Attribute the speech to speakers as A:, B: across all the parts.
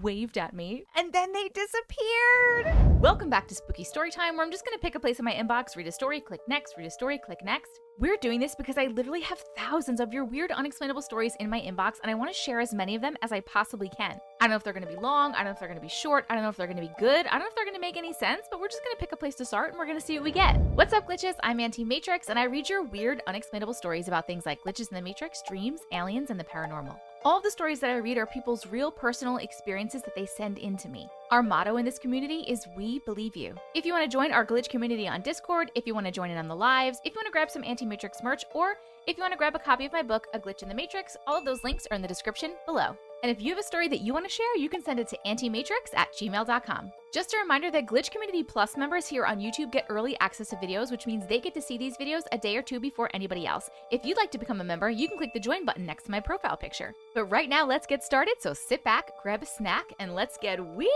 A: waved at me, and then they disappeared. Welcome back to Spooky Storytime, where I'm just gonna pick a place in my inbox, read a story, click next, read a story, click next. We're doing this because I literally have thousands of your weird, unexplainable stories in my inbox, and I want to share as many of them as I possibly can. I don't know if they're gonna be long, I don't know if they're gonna be short, I don't know if they're gonna be good, I don't know if they're gonna make any sense, but we're just gonna pick a place to start and we're gonna see what we get. What's up, glitches? I'm Auntie Matrix, and I read your weird, unexplainable stories about things like glitches in the Matrix, dreams, aliens, and the paranormal. All of the stories that I read are people's real personal experiences that they send in to me. Our motto in this community is we believe you. If you want to join our glitch community on Discord, if you want to join in on the lives, if you want to grab some Anti-Matrix merch, or if you want to grab a copy of my book, A Glitch in the Matrix, all of those links are in the description below. And if you have a story that you want to share, you can send it to antimatrix@gmail.com. Just a reminder that Glitch Community Plus members here on YouTube get early access to videos, which means they get to see these videos a day or two before anybody else. If you'd like to become a member, you can click the join button next to my profile picture. But right now, let's get started. So sit back, grab a snack, and let's get weird.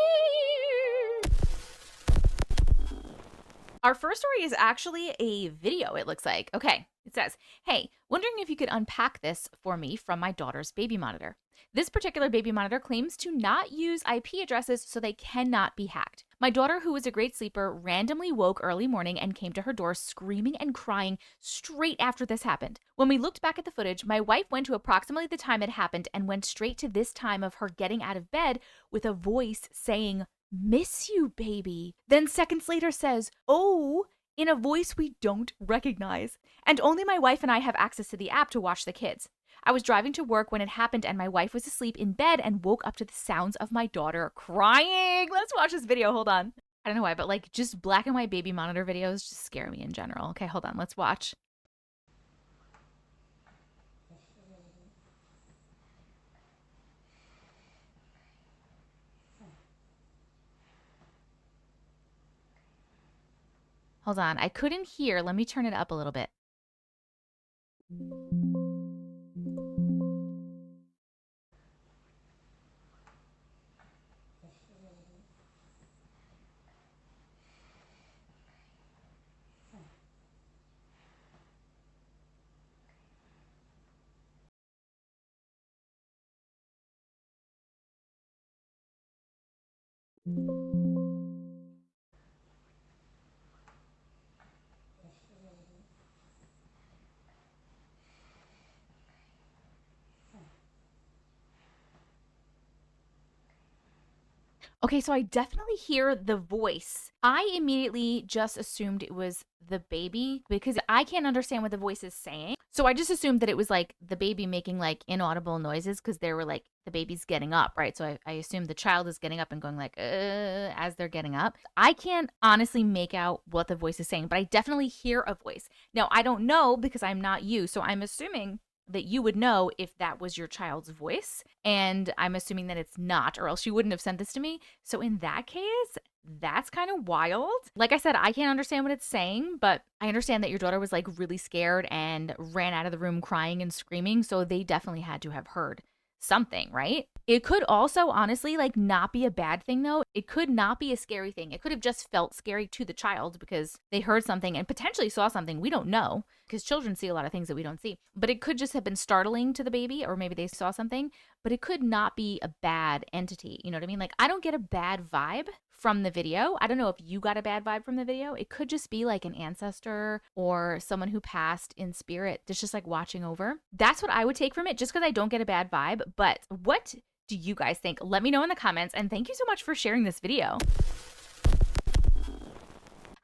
A: Our first story is actually a video, it looks like. Okay, it says, hey, wondering if you could unpack this for me from my daughter's baby monitor. This particular baby monitor claims to not use IP addresses, so they cannot be hacked. My daughter, who is a great sleeper, randomly woke early morning and came to her door screaming and crying straight after this happened. When we looked back at the footage, my wife went to approximately the time it happened and went straight to this time of her getting out of bed with a voice saying, "Miss you, baby." Then seconds later says, "Oh," in a voice we don't recognize. And only my wife and I have access to the app to watch the kids. I was driving to work when it happened and my wife was asleep in bed and woke up to the sounds of my daughter crying. Let's watch this video. Hold on. I don't know why, but like just black and white baby monitor videos just scare me in general. Okay, hold on. Let's watch. Hold on. I couldn't hear. Let me turn it up a little bit. Okay, so I definitely hear the voice. I immediately just assumed it was the baby because I can't understand what the voice is saying. So I just assumed that it was like the baby making like inaudible noises because they were like the baby's getting up, right? So I assumed the child is getting up and going like, as they're getting up. I can't honestly make out what the voice is saying, but I definitely hear a voice. Now, I don't know because I'm not you, so I'm assuming that you would know if that was your child's voice. And I'm assuming that it's not, or else you wouldn't have sent this to me. So in that case, that's kind of wild. Like I said, I can't understand what it's saying, but I understand that your daughter was like really scared and ran out of the room crying and screaming. So they definitely had to have heard something, right? It could also honestly like not be a bad thing though. It could not be a scary thing. It could have just felt scary to the child because they heard something and potentially saw something. We don't know because children see a lot of things that we don't see. But it could just have been startling to the baby, or maybe they saw something, but it could not be a bad entity. You know what I mean? Like I don't get a bad vibe from the video. I don't know if you got a bad vibe from the video. It could just be like an ancestor or someone who passed in spirit that's just like watching over. That's what I would take from it, just because I don't get a bad vibe. But what do you guys think? Let me know in the comments, and thank you so much for sharing this video.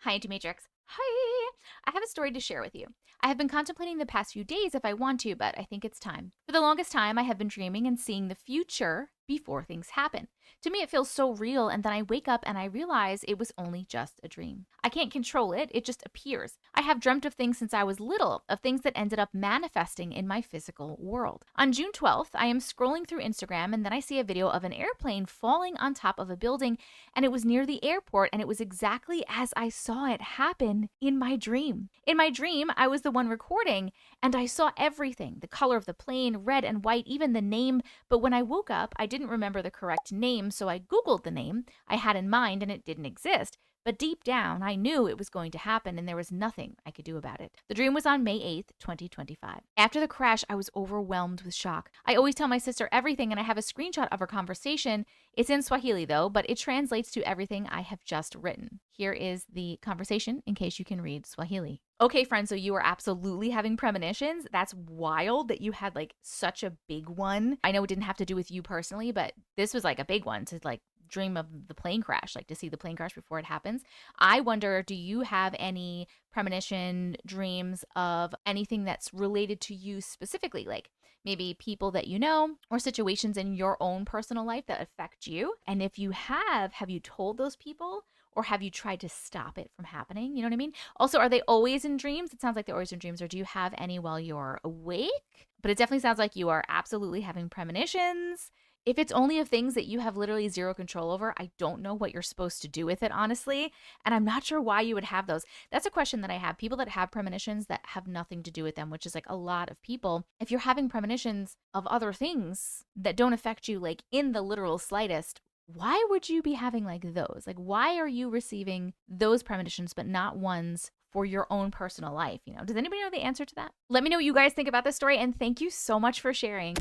A: Hi, Auntie Matrix. Hi! I have a story to share with you. I have been contemplating the past few days if I want to, but I think it's time. For the longest time, I have been dreaming and seeing the future before things happen. To me, it feels so real, and then I wake up and I realize it was only just a dream. I can't control it, it just appears. I have dreamt of things since I was little, of things that ended up manifesting in my physical world. On June 12th, I am scrolling through Instagram and then I see a video of an airplane falling on top of a building, and it was near the airport, and it was exactly as I saw it happen in my dream. In my dream, I was the one recording, and I saw everything, the color of the plane, red and white, even the name, but when I woke up, I didn't remember the correct name, so I Googled the name I had in mind and it didn't exist. but deep down, I knew it was going to happen and there was nothing I could do about it. The dream was on May 8th, 2025. After the crash, I was overwhelmed with shock. I always tell my sister everything, and I have a screenshot of our conversation. It's in Swahili, though, but it translates to everything I have just written. Here is the conversation in case you can read Swahili. Okay, friend, so you are absolutely having premonitions. That's wild that you had like such a big one. I know it didn't have to do with you personally, but this was like a big one to like dream of the plane crash, like to see the plane crash before it happens. I wonder, do you have any premonition dreams of anything that's related to you specifically? Like maybe people that you know or situations in your own personal life that affect you? And if you have you told those people? Or have you tried to stop it from happening? You know what I mean? Also, are they always in dreams? It sounds like they're always in dreams. Or do you have any while you're awake? But it definitely sounds like you are absolutely having premonitions. If it's only of things that you have literally zero control over, I don't know what you're supposed to do with it, honestly. And I'm not sure why you would have those. That's a question that I have. People that have premonitions that have nothing to do with them, which is like a lot of people. If you're having premonitions of other things that don't affect you, like in the literal slightest, why would you be having like those? Like, why are you receiving those premonitions, but not ones for your own personal life? You know, does anybody know the answer to that? Let me know what you guys think about this story, and thank you so much for sharing.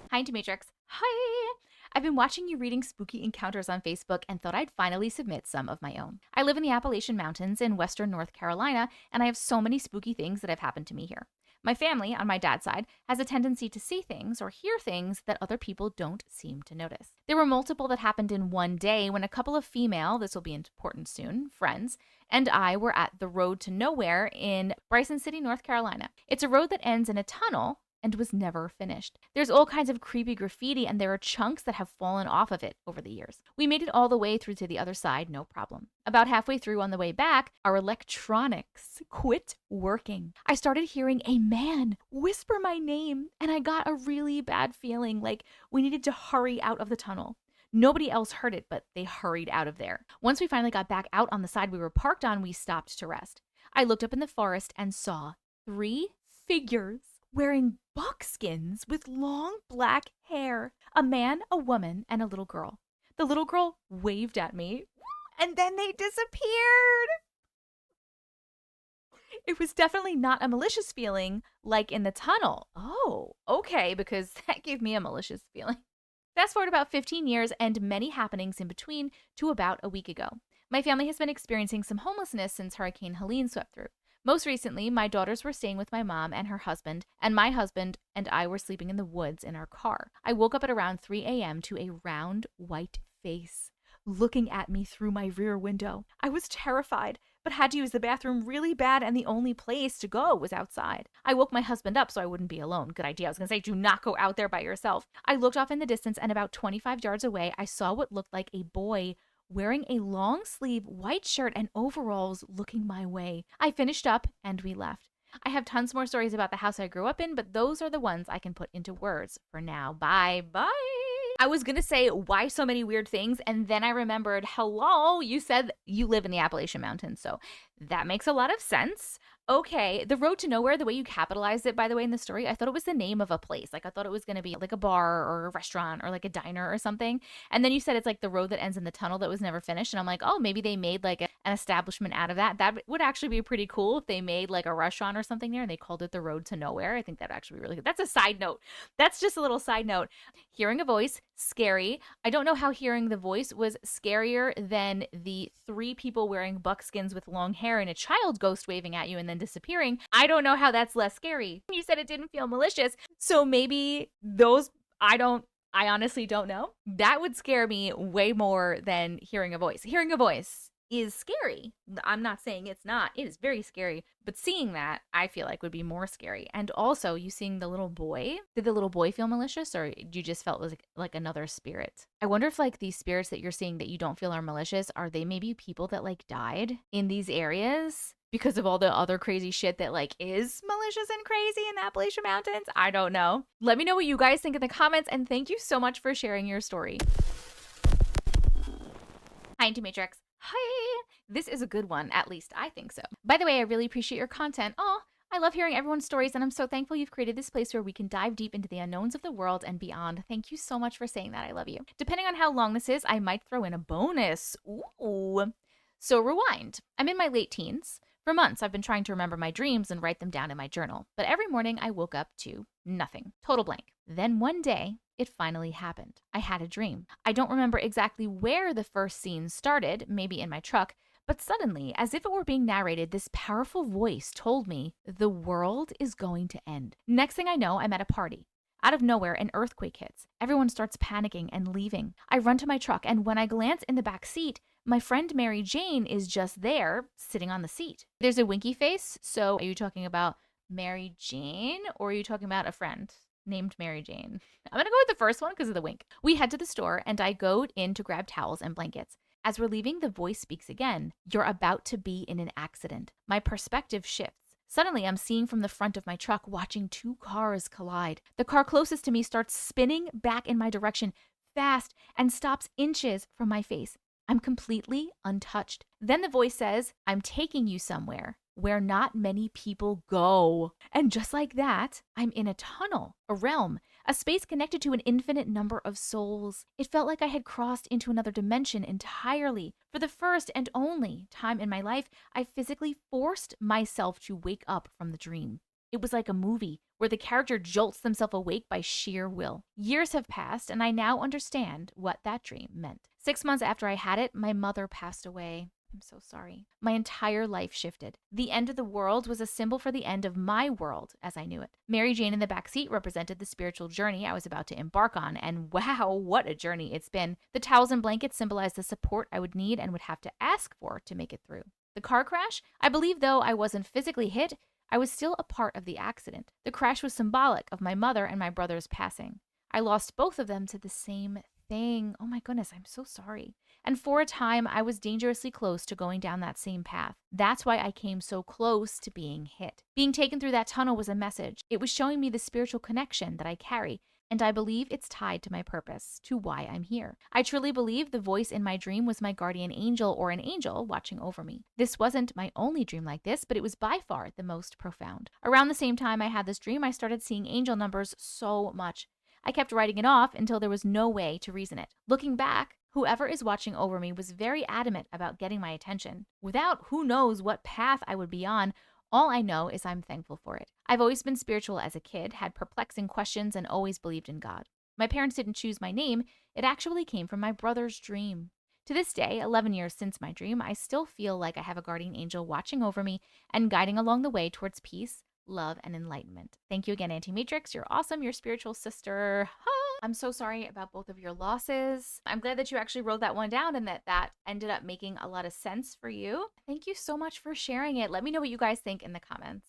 A: Hi, Auntie Matrix. Hi. I've been watching you reading spooky encounters on Facebook and thought I'd finally submit some of my own. I live in the Appalachian Mountains in western North Carolina, and I have so many spooky things that have happened to me here. My family, on my dad's side, has a tendency to see things or hear things that other people don't seem to notice. There were multiple that happened in one day when a couple of female, this will be important soon, friends, and I were at the road to nowhere in Bryson City, North Carolina. It's a road that ends in a tunnel and was never finished. There's all kinds of creepy graffiti, and there are chunks that have fallen off of it over the years. We made it all the way through to the other side, no problem. About halfway through on the way back, our electronics quit working. I started hearing a man whisper my name, and I got a really bad feeling like we needed to hurry out of the tunnel. Nobody else heard it, but they hurried out of there. Once we finally got back out on the side we were parked on, we stopped to rest. I looked up in the forest and saw 3 figures wearing buckskins with long black hair. A man, a woman, and a little girl. The little girl waved at me, and then they disappeared. It was definitely not a malicious feeling like in the tunnel. Oh, okay, because that gave me a malicious feeling. Fast forward about 15 years and many happenings in between to about a week ago. My family has been experiencing some homelessness since Hurricane Helene swept through. Most recently, my daughters were staying with my mom and her husband, and my husband and I were sleeping in the woods in our car. I woke up at around 3 a.m. to a round white face looking at me through my rear window. I was terrified, but had to use the bathroom really bad, and the only place to go was outside. I woke my husband up so I wouldn't be alone. Good idea. I was going to say, do not go out there by yourself. I looked off in the distance, and about 25 yards away, I saw what looked like a boy wearing a long sleeve white shirt and overalls looking my way. I finished up and we left. I have tons more stories about the house I grew up in, but those are the ones I can put into words for now. Bye. I was going to say, why so many weird things? And then I remembered, hello, you said you live in the Appalachian Mountains. So that makes a lot of sense. Okay, the road to nowhere, the way you capitalized it, by the way, in the story, I thought it was the name of a place. Like, I thought it was going to be like a bar or a restaurant or like a diner or something. And then you said it's like the road that ends in the tunnel that was never finished. And I'm like, oh, maybe they made like an establishment out of that. That would actually be pretty cool if they made like a restaurant or something there and they called it the road to nowhere. I think that'd actually be really good. That's a side note. That's just a little side note. Hearing a voice, scary. I don't know how hearing the voice was scarier than the 3 people wearing buckskins with long hair and a child ghost waving at you and then disappearing. I don't know how that's less scary. You said it didn't feel malicious. So maybe those, I honestly don't know. That would scare me way more than hearing a voice. Hearing a voice is scary. I'm not saying it's not. It is very scary. But seeing that, I feel like would be more scary. And also, you seeing the little boy, did the little boy feel malicious, or you just felt like another spirit? I wonder if like these spirits that you're seeing that you don't feel are malicious, are they maybe people that like died in these areas because of all the other crazy shit that like is malicious and crazy in the Appalachian Mountains? I don't know. Let me know what you guys think in the comments, and thank you so much for sharing your story. Hi, Auntie Matrix. Hi! This is a good one, at least I think so. By the way, I really appreciate your content. Oh, I love hearing everyone's stories, and I'm so thankful you've created this place where we can dive deep into the unknowns of the world and beyond. Thank you so much for saying that. I love you. Depending on how long this is, I might throw in a bonus. Ooh. So rewind. I'm in my late teens. For months, I've been trying to remember my dreams and write them down in my journal. But every morning, I woke up to nothing. Total blank. Then one day, it finally happened. I had a dream. I don't remember exactly where the first scene started, maybe in my truck, but suddenly, as if it were being narrated, this powerful voice told me the world is going to end. Next thing I know, I'm at a party. Out of nowhere, an earthquake hits. Everyone starts panicking and leaving. I run to my truck, and when I glance in the back seat, my friend Mary Jane is just there, sitting on the seat. There's a winky face, so are you talking about Mary Jane, or are you talking about a friend named Mary Jane? I'm gonna go with the first one because of the wink. We head to the store, and I go in to grab towels and blankets. As we're leaving, the voice speaks again. You're about to be in an accident. My perspective shifts. Suddenly, I'm seeing from the front of my truck, watching two cars collide. The car closest to me starts spinning back in my direction fast and stops inches from my face. I'm completely untouched. Then the voice says, I'm taking you somewhere where not many people go. And just like that, I'm in a tunnel, a realm, a space connected to an infinite number of souls. It felt like I had crossed into another dimension entirely. For the first and only time in my life, I physically forced myself to wake up from the dream. It was like a movie where the character jolts themselves awake by sheer will. Years have passed, and I now understand what that dream meant. 6 months after I had it, my mother passed away. I'm so sorry. My entire life shifted. The end of the world was a symbol for the end of my world as I knew it. Mary Jane in the back seat represented the spiritual journey I was about to embark on, and wow, what a journey it's been. The towels and blankets symbolized the support I would need and would have to ask for to make it through. The car crash? I believe though I wasn't physically hit, I was still a part of the accident. The crash was symbolic of my mother and my brother's passing. I lost both of them to the same thing. Oh my goodness, I'm so sorry. And for a time, I was dangerously close to going down that same path. That's why I came so close to being hit. Being taken through that tunnel was a message. It was showing me the spiritual connection that I carry, and I believe it's tied to my purpose, to why I'm here. I truly believe the voice in my dream was my guardian angel or an angel watching over me. This wasn't my only dream like this, but it was by far the most profound. Around the same time I had this dream, I started seeing angel numbers so much. I kept writing it off until there was no way to reason it. Looking back, whoever is watching over me was very adamant about getting my attention. Without who knows what path I would be on, all I know is I'm thankful for it. I've always been spiritual as a kid, had perplexing questions, and always believed in God. My parents didn't choose my name. It actually came from my brother's dream. To this day, 11 years since my dream, I still feel like I have a guardian angel watching over me and guiding along the way towards peace, love, and enlightenment. Thank you again, Auntie Matrix. You're awesome. Your spiritual sister. I'm so sorry about both of your losses. I'm glad that you actually wrote that one down and that ended up making a lot of sense for you. Thank you so much for sharing it. Let me know what you guys think in the comments.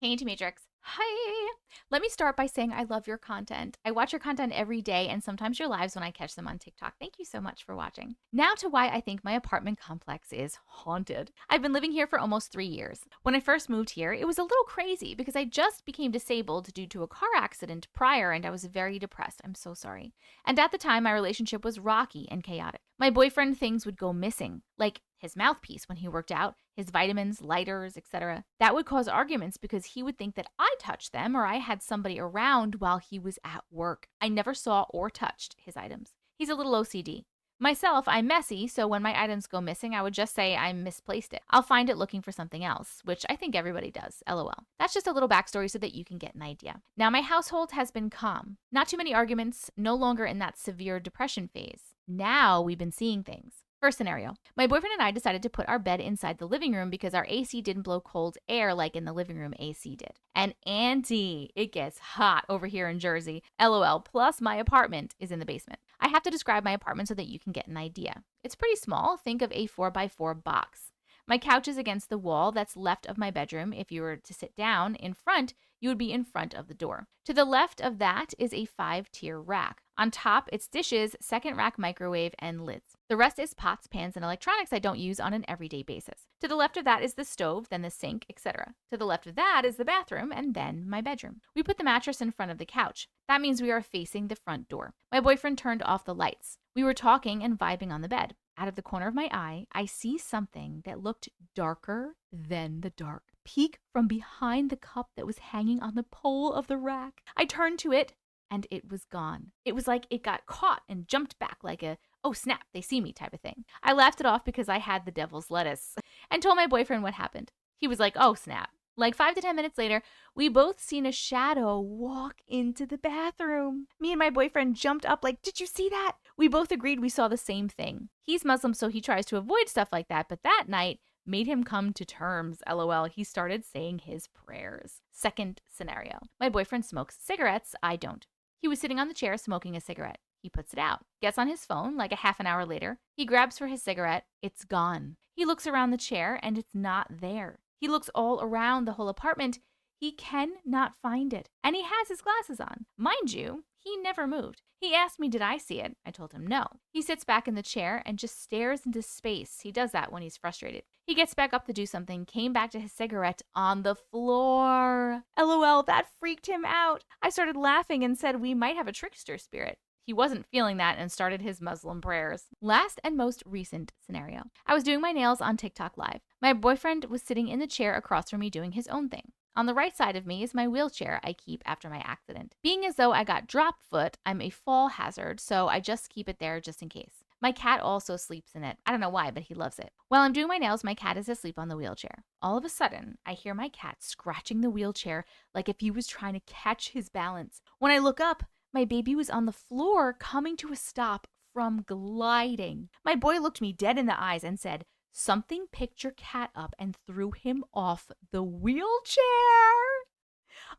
A: Hey, Auntie Matrix. Hi. Let me start by saying I love your content. I watch your content every day and sometimes your lives when I catch them on TikTok. Thank you so much for watching. Now to why I think my apartment complex is haunted. I've been living here for almost 3 years. When I first moved here, it was a little crazy because I just became disabled due to a car accident prior and I was very depressed. I'm so sorry. And at the time, my relationship was rocky and chaotic. My boyfriend, things would go missing, like his mouthpiece when he worked out, his vitamins, lighters, etc. That would cause arguments because he would think that I touched them or I had somebody around while he was at work. I never saw or touched his items. He's a little OCD. Myself, I'm messy, so when my items go missing, I would just say I misplaced it. I'll find it looking for something else, which I think everybody does, LOL. That's just a little backstory so that you can get an idea. Now, my household has been calm. Not too many arguments, no longer in that severe depression phase. Now we've been seeing things. First scenario, my boyfriend and I decided to put our bed inside the living room because our AC didn't blow cold air like in the living room AC did. And Auntie, it gets hot over here in Jersey. LOL, plus my apartment is in the basement. I have to describe my apartment so that you can get an idea. It's pretty small. Think of a 4x4 box. My couch is against the wall that's left of my bedroom. If you were to sit down in front, you would be in front of the door. To the left of that is a 5-tier rack. On top, it's dishes, second rack microwave, and lids. The rest is pots, pans, and electronics I don't use on an everyday basis. To the left of that is the stove, then the sink, etc. To the left of that is the bathroom, and then my bedroom. We put the mattress in front of the couch. That means we are facing the front door. My boyfriend turned off the lights. We were talking and vibing on the bed. out of the corner of my eye, I see something that looked darker than the dark peek from behind the cup that was hanging on the pole of the rack. I turned to it and it was gone. It was like it got caught and jumped back like a, oh snap, they see me type of thing. I laughed it off because I had the devil's lettuce and told my boyfriend what happened. He was like, oh snap. Like 5 to 10 minutes later, we both seen a shadow walk into the bathroom. Me and my boyfriend jumped up like, did you see that? We both agreed we saw the same thing. He's Muslim, so he tries to avoid stuff like that, but that night made him come to terms. LOL. He started saying his prayers. Second scenario. My boyfriend smokes cigarettes. I don't. He was sitting on the chair smoking a cigarette. He puts it out, gets on his phone like a half an hour later. He grabs for his cigarette. It's gone. He looks around the chair and it's not there. He looks all around the whole apartment. He cannot find it. And he has his glasses on. Mind you, he never moved. He asked me, did I see it? I told him no. He sits back in the chair and just stares into space. He does that when he's frustrated. He gets back up to do something, came back to his cigarette on the floor. LOL, that freaked him out. I started laughing and said we might have a trickster spirit. He wasn't feeling that and started his Muslim prayers. Last and most recent scenario. I was doing my nails on TikTok Live. My boyfriend was sitting in the chair across from me doing his own thing. On the right side of me is my wheelchair I keep after my accident. Being as though I got drop foot, I'm a fall hazard, so I just keep it there just in case. My cat also sleeps in it. I don't know why, but he loves it. While I'm doing my nails, my cat is asleep on the wheelchair. All of a sudden, I hear my cat scratching the wheelchair like if he was trying to catch his balance. When I look up, my baby was on the floor coming to a stop from gliding. My boy looked me dead in the eyes and said, something picked your cat up and threw him off the wheelchair.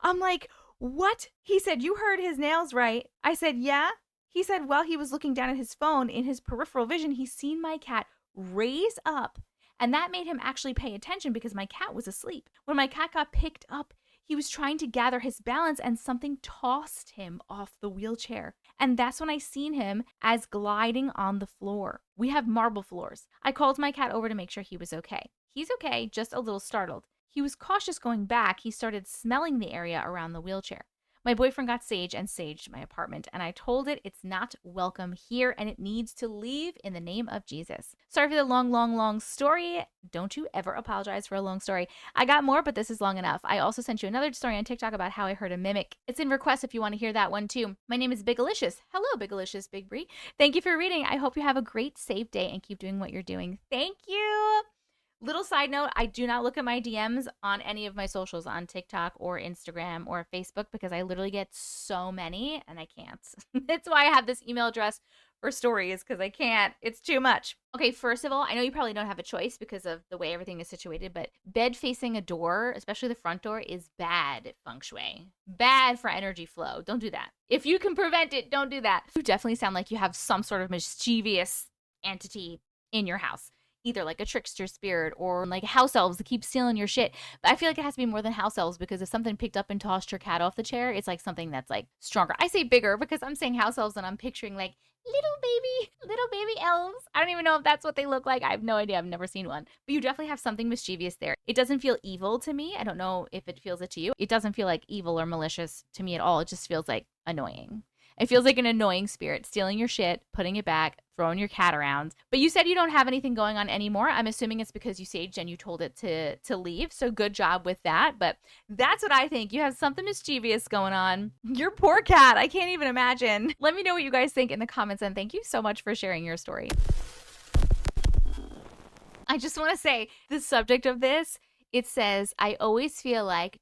A: I'm like, what? He said, you heard his nails right. I said, yeah. He said, while he was looking down at his phone, in his peripheral vision, he seen my cat raise up. And that made him actually pay attention because my cat was asleep. When my cat got picked up, he was trying to gather his balance and something tossed him off the wheelchair. And that's when I seen him as gliding on the floor. We have marble floors. I called my cat over to make sure he was okay. He's okay, just a little startled. He was cautious going back. He started smelling the area around the wheelchair. My boyfriend got sage and saged my apartment, and I told it it's not welcome here and it needs to leave in the name of Jesus. Sorry for the long story. Don't you ever apologize for a long story. I got more, but this is long enough. I also sent you another story on TikTok about how I heard a mimic. It's in request if you want to hear that one too. My name is Bigalicious. Hello, Bigalicious Big Bree. Thank you for reading. I hope you have a great, safe day and keep doing what you're doing. Thank you. Little side note, I do not look at my DMs on any of my socials on TikTok or Instagram or Facebook because I literally get so many and I can't. That's why I have this email address for stories because I can't. It's too much. Okay, first of all, I know you probably don't have a choice because of the way everything is situated, but bed facing a door, especially the front door, is bad feng shui. Bad for energy flow. Don't do that. If you can prevent it, don't do that. You definitely sound like you have some sort of mischievous entity in your house. Either like a trickster spirit or like house elves that keep stealing your shit. But I feel like it has to be more than house elves because if something picked up and tossed your cat off the chair, it's like something that's like stronger. I say bigger because I'm saying house elves and I'm picturing like little baby elves. I don't even know if that's what they look like. I have no idea. I've never seen one. But you definitely have something mischievous there. It doesn't feel evil to me. I don't know if it feels it to you. It doesn't feel like evil or malicious to me at all. It just feels like annoying. It feels like an annoying spirit, stealing your shit, putting it back, throwing your cat around. But you said you don't have anything going on anymore. I'm assuming it's because you saged and you told it to leave. So good job with that. But that's what I think. You have something mischievous going on. Your poor cat. I can't even imagine. Let me know what you guys think in the comments. And thank you so much for sharing your story. I just want to say the subject of this, it says, I always feel like ...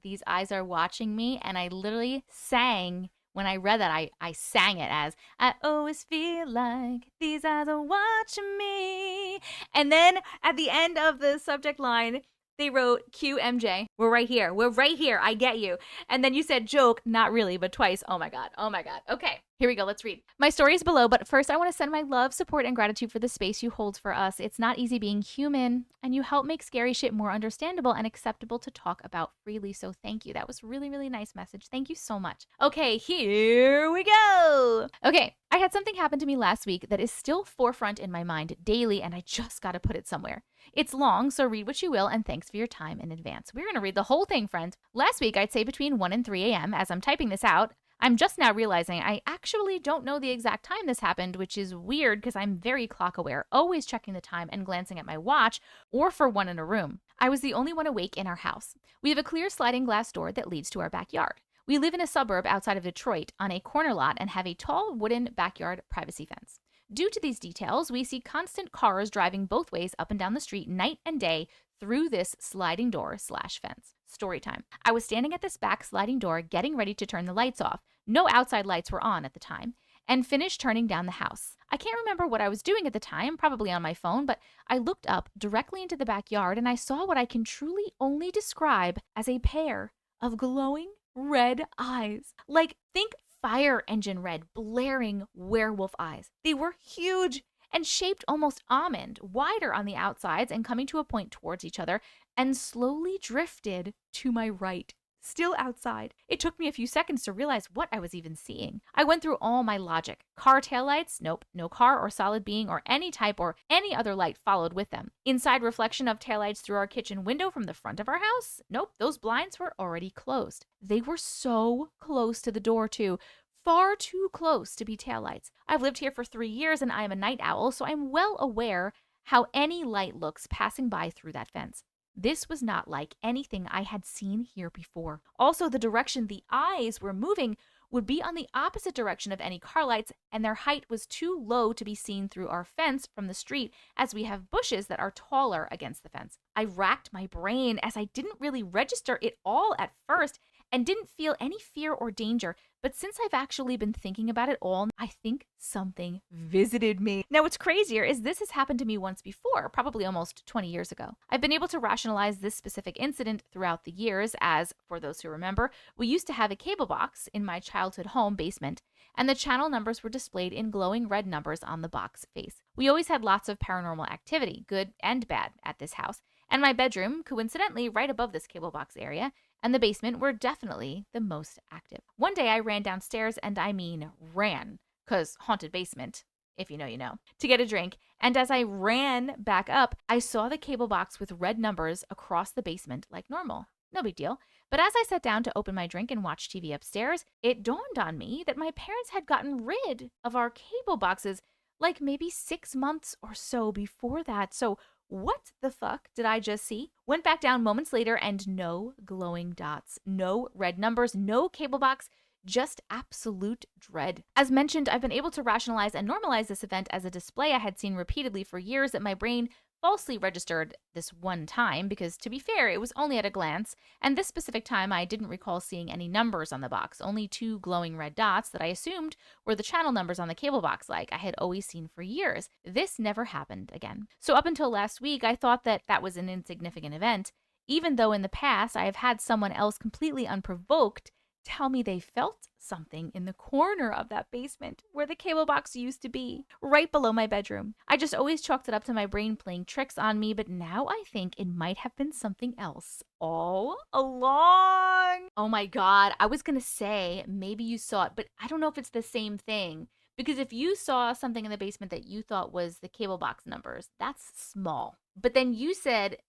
A: these eyes are watching me. And I literally sang. When I read that, I sang it as, I always feel like these eyes are watching me. And then at the end of the subject line, they wrote, QMJ, we're right here. We're right here. I get you. And then you said joke, not really, but twice. Oh my God. Oh my God. Okay, here we go. Let's read. My story is below, but first I want to send my love, support, and gratitude for the space you hold for us. It's not easy being human, and you help make scary shit more understandable and acceptable to talk about freely. So thank you. That was really, really nice message. Thank you so much. Okay, here we go. Okay, I had something happen to me last week that is still forefront in my mind daily, and I just got to put it somewhere. It's long, so read what you will, and thanks for your time in advance. We're going to read the whole thing, friends. Last week, I'd say between 1 and 3 a.m. as I'm typing this out, I'm just now realizing I actually don't know the exact time this happened, which is weird because I'm very clock aware, always checking the time and glancing at my watch or for one in a room. I was the only one awake in our house. We have a clear sliding glass door that leads to our backyard. We live in a suburb outside of Detroit on a corner lot and have a tall wooden backyard privacy fence. Due to these details, we see constant cars driving both ways up and down the street night and day through this sliding door/fence. Story time. I was standing at this back sliding door getting ready to turn the lights off. No outside lights were on at the time, and finished turning down the house. I can't remember what I was doing at the time, probably on my phone, but I looked up directly into the backyard and I saw what I can truly only describe as a pair of glowing red eyes. Like, think fire engine red, blaring werewolf eyes. They were huge and shaped almost almond, wider on the outsides and coming to a point towards each other, and slowly drifted to my right. Still outside. It took me a few seconds to realize what I was even seeing. I went through all my logic. Car taillights? Nope. No car or solid being or any type or any other light followed with them. Inside reflection of taillights through our kitchen window from the front of our house? Nope. Those blinds were already closed. They were so close to the door too. Far too close to be taillights. I've lived here for 3 years and I am a night owl, so I'm well aware how any light looks passing by through that fence. This was not like anything I had seen here before. Also, the direction the eyes were moving would be on the opposite direction of any car lights, and their height was too low to be seen through our fence from the street, as we have bushes that are taller against the fence. I racked my brain as I didn't really register it all at first and didn't feel any fear or danger. But since I've actually been thinking about it all, I think something visited me. Now, what's crazier is this has happened to me once before, probably almost 20 years ago. I've been able to rationalize this specific incident throughout the years as, for those who remember, we used to have a cable box in my childhood home basement, and the channel numbers were displayed in glowing red numbers on the box face. We always had lots of paranormal activity, good and bad, at this house, and my bedroom, coincidentally right above this cable box area, and the basement were definitely the most active. One day I ran downstairs, and I mean ran, 'cause haunted basement, if you know, you know, to get a drink. And as I ran back up, I saw the cable box with red numbers across the basement like normal. No big deal. But as I sat down to open my drink and watch TV upstairs, it dawned on me that my parents had gotten rid of our cable boxes like maybe 6 months or so before that. So what the fuck did I just see? Went back down moments later and no glowing dots, no red numbers, no cable box, just absolute dread. As mentioned, I've been able to rationalize and normalize this event as a display I had seen repeatedly for years that my brain falsely registered this one time because, to be fair, it was only at a glance, and this specific time I didn't recall seeing any numbers on the box, only 2 glowing red dots that I assumed were the channel numbers on the cable box like I had always seen for years. This never happened again. So up until last week, I thought that that was an insignificant event, even though in the past I have had someone else completely unprovoked tell me they felt something in the corner of that basement where the cable box used to be, right below my bedroom. I just always chalked it up to my brain playing tricks on me, but now I think it might have been something else all along. Oh my God, I was gonna say maybe you saw it, but I don't know if it's the same thing. Because if you saw something in the basement that you thought was the cable box numbers, that's small. But then you said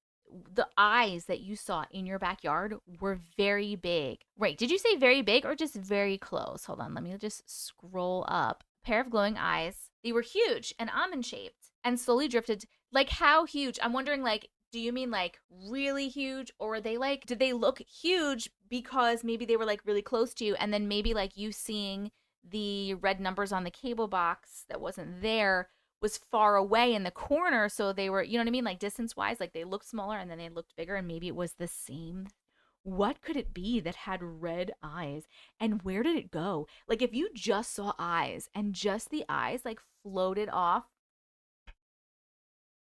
A: the eyes that you saw in your backyard were very big. Right. Did you say very big or just very close? Hold on. Let me just scroll up. A pair of glowing eyes. They were huge and almond shaped and slowly drifted. Like, how huge? I'm wondering, like, do you mean like really huge, or are they like, did they look huge because maybe they were like really close to you, and then maybe like you seeing the red numbers on the cable box that wasn't there was far away in the corner, so they were, you know what I mean, like distance-wise, like they looked smaller and then they looked bigger, and maybe it was the same. What could it be that had red eyes, and where did it go? Like, if you just saw eyes and just the eyes like floated off.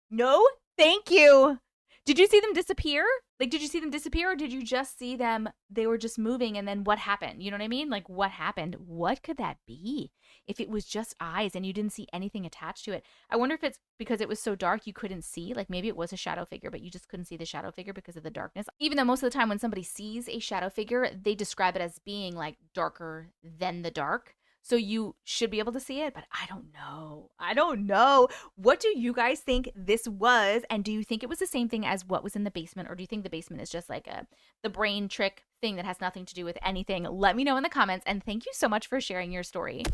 A: No, thank you. Did you see them disappear? Like, did you see them disappear, or did you just see them, they were just moving, and then what happened? You know what I mean? Like, what happened? What could that be? If it was just eyes and you didn't see anything attached to it. I wonder if it's because it was so dark you couldn't see. Like, maybe it was a shadow figure, but you just couldn't see the shadow figure because of the darkness. Even though most of the time when somebody sees a shadow figure, they describe it as being like darker than the dark. So you should be able to see it, but I don't know. I don't know. What do you guys think this was? And do you think it was the same thing as what was in the basement? Or do you think the basement is just like the brain trick thing that has nothing to do with anything? Let me know in the comments. And thank you so much for sharing your story.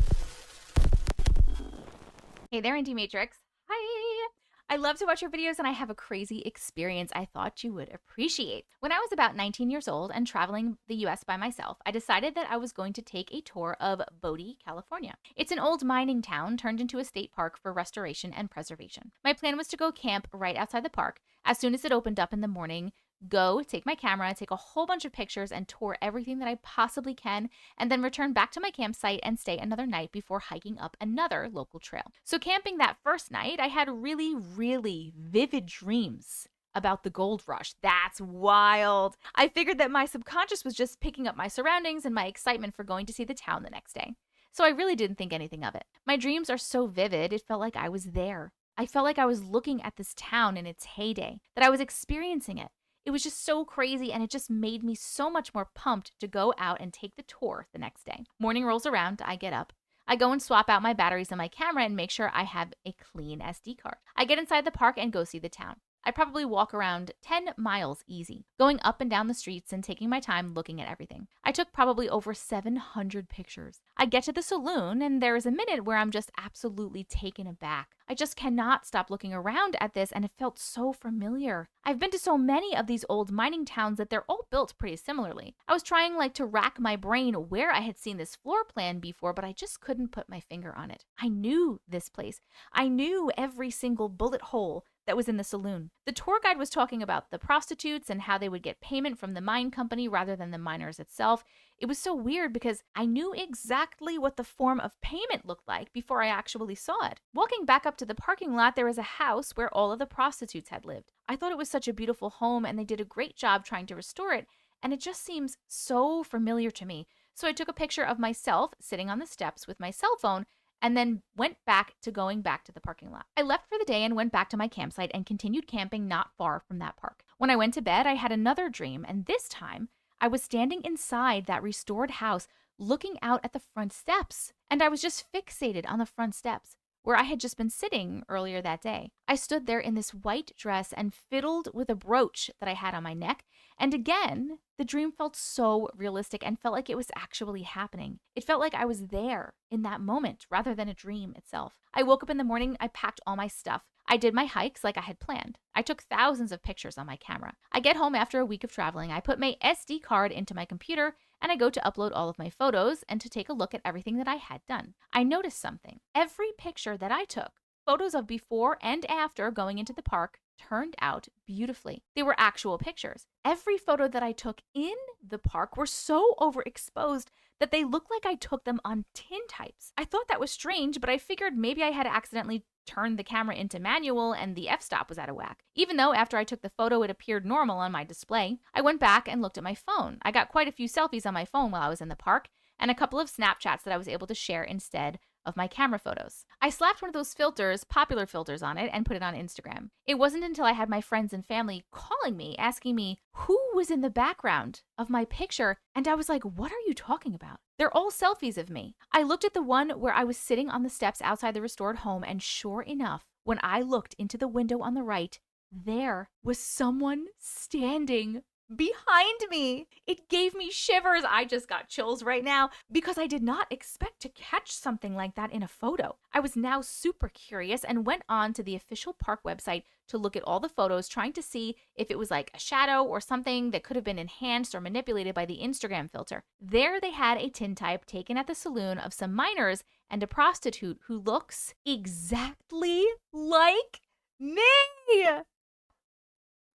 A: Hey there, Auntie Matrix. Hi. I love to watch your videos and I have a crazy experience I thought you would appreciate. When I was about 19 years old and traveling the US by myself, I decided that I was going to take a tour of Bodie, California. It's an old mining town turned into a state park for restoration and preservation. My plan was to go camp right outside the park. As soon as it opened up in the morning, go, take my camera, take a whole bunch of pictures, and tour everything that I possibly can, and then return back to my campsite and stay another night before hiking up another local trail. So camping that first night, I had really, really vivid dreams about the gold rush. That's wild. I figured that my subconscious was just picking up my surroundings and my excitement for going to see the town the next day. So I really didn't think anything of it. My dreams are so vivid, it felt like I was there. I felt like I was looking at this town in its heyday, that I was experiencing it. It was just so crazy, and it just made me so much more pumped to go out and take the tour the next day. Morning rolls around, I get up. I go and swap out my batteries in my camera and make sure I have a clean SD card. I get inside the park and go see the town. I probably walk around 10 miles easy, going up and down the streets and taking my time looking at everything. I took probably over 700 pictures. I get to the saloon and there is a minute where I'm just absolutely taken aback. I just cannot stop looking around at this, and it felt so familiar. I've been to so many of these old mining towns that they're all built pretty similarly. I was trying to rack my brain where I had seen this floor plan before, but I just couldn't put my finger on it. I knew this place. I knew every single bullet hole that was in the saloon. The tour guide was talking about the prostitutes and how they would get payment from the mine company rather than the miners itself. It was so weird because I knew exactly what the form of payment looked like before I actually saw it. Walking back up to the parking lot, there was a house where all of the prostitutes had lived. I thought it was such a beautiful home, and they did a great job trying to restore it, and it just seems so familiar to me. So I took a picture of myself sitting on the steps with my cell phone and then went back to going back to the parking lot. I left for the day and went back to my campsite and continued camping not far from that park. When I went to bed, I had another dream, and this time I was standing inside that restored house looking out at the front steps, and I was just fixated on the front steps where I had just been sitting earlier that day. I stood there in this white dress and fiddled with a brooch that I had on my neck, and again, the dream felt so realistic and felt like it was actually happening. It felt like I was there in that moment rather than a dream itself. I woke up in the morning, I packed all my stuff. I did my hikes like I had planned. I took thousands of pictures on my camera. I get home after a week of traveling. I put my SD card into my computer and I go to upload all of my photos and to take a look at everything that I had done. I noticed something. Every picture that I took, photos of before and after going into the park, turned out beautifully. They were actual pictures. Every photo that I took in the park were so overexposed that they looked like I took them on tintypes. I thought that was strange, but I figured maybe I had accidentally turned the camera into manual and the f-stop was out of whack. Even though after I took the photo it appeared normal on my display, I went back and looked at my phone. I got quite a few selfies on my phone while I was in the park and a couple of Snapchats that I was able to share instead of my camera photos. I slapped one of those filters, popular filters, on it and put it on Instagram. It wasn't until I had my friends and family calling me, asking me who was in the background of my picture, and I was like, what are you talking about? They're all selfies of me. I looked at the one where I was sitting on the steps outside the restored home, and sure enough, when I looked into the window on the right, there was someone standing behind me. It gave me shivers. I just got chills right now because I did not expect to catch something like that in a photo. I was now super curious and went on to the official park website to look at all the photos, trying to see if it was like a shadow or something that could have been enhanced or manipulated by the Instagram filter. There they had a tintype taken at the saloon of some miners and a prostitute who looks exactly like me.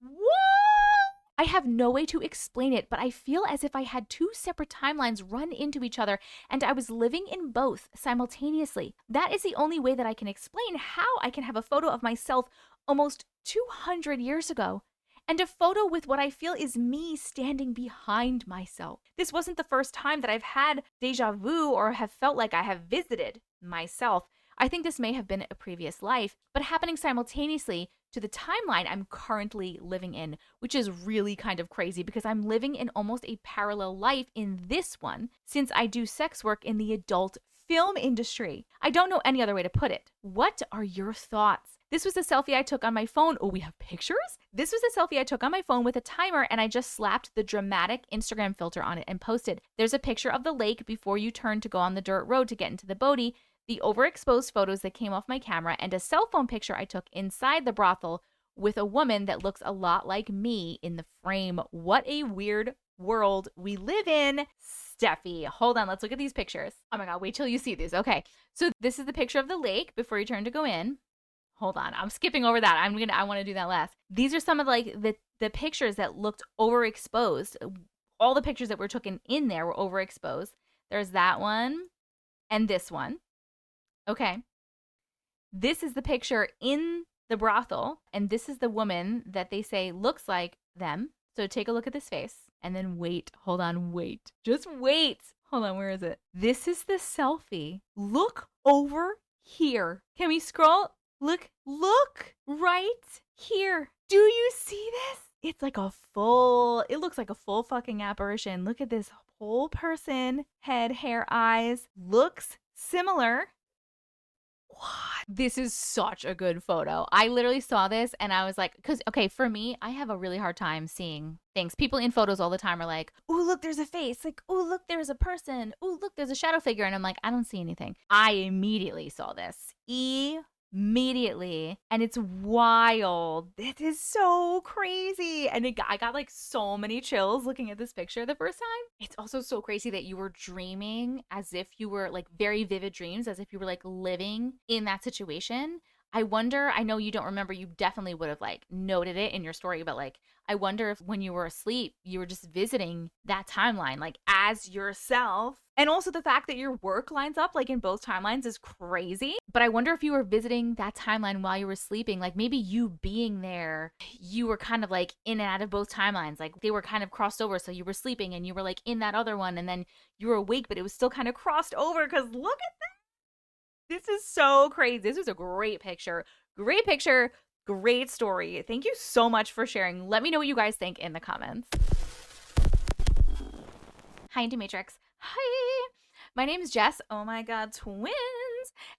A: What? I have no way to explain it, but I feel as if I had two separate timelines run into each other and I was living in both simultaneously. That is the only way that I can explain how I can have a photo of myself almost 200 years ago and a photo with what I feel is me standing behind myself. This wasn't the first time that I've had deja vu or have felt like I have visited myself. I think this may have been a previous life, but happening simultaneously to the timeline I'm currently living in, which is really kind of crazy because I'm living in almost a parallel life in this one since I do sex work in the adult film industry. I don't know any other way to put it. What are your thoughts? This was a selfie I took on my phone. Oh, we have pictures? This was a selfie I took on my phone with a timer, and I just slapped the dramatic Instagram filter on it and posted. There's a picture of the lake before you turn to go on the dirt road to get into the Bodie, the overexposed photos that came off my camera, and a cell phone picture I took inside the brothel with a woman that looks a lot like me in the frame. What a weird world we live in. Steffi, hold on, let's look at these pictures. Oh my God, wait till you see these. Okay, so this is the picture of the lake before you turn to go in. Hold on, I'm skipping over that. I want to do that last. These are some of like the pictures that looked overexposed. All the pictures that were taken in there were overexposed. There's that one and this one. Okay. This is the picture in the brothel, and this is the woman that they say looks like them. So take a look at this face, and then wait. Hold on, wait. Just wait. Hold on, where is it? This is the selfie. Look over here. Can we scroll? Look right here. Do you see this? It's like it looks like a full fucking apparition. Look at this whole person, head, hair, eyes. Looks similar. What? This is such a good photo. I literally saw this and I was like, because, okay, for me, I have a really hard time seeing things. People in photos all the time are like, oh, look, there's a face. Like, oh, look, there's a person. Oh, look, there's a shadow figure. And I'm like, I don't see anything. I immediately saw this. Immediately, and it's wild. This is so crazy, and I got like so many chills looking at this picture the first time. It's also so crazy that you were dreaming as if you were like very vivid dreams, as if you were like living in that situation. I wonder, I know you don't remember, you definitely would have like noted it in your story, but like I wonder if when you were asleep you were just visiting that timeline like as yourself. And also the fact that your work lines up like in both timelines is crazy. But I wonder if you were visiting that timeline while you were sleeping, like maybe you being there, you were kind of like in and out of both timelines, like they were kind of crossed over. So you were sleeping and you were like in that other one, and then you were awake, but it was still kind of crossed over, because look at that. This is so crazy. This was a great picture. Great picture. Great story. Thank you so much for sharing. Let me know what you guys think in the comments. Hi, Auntie Matrix. Hi. My name is Jess. Oh my God, twins.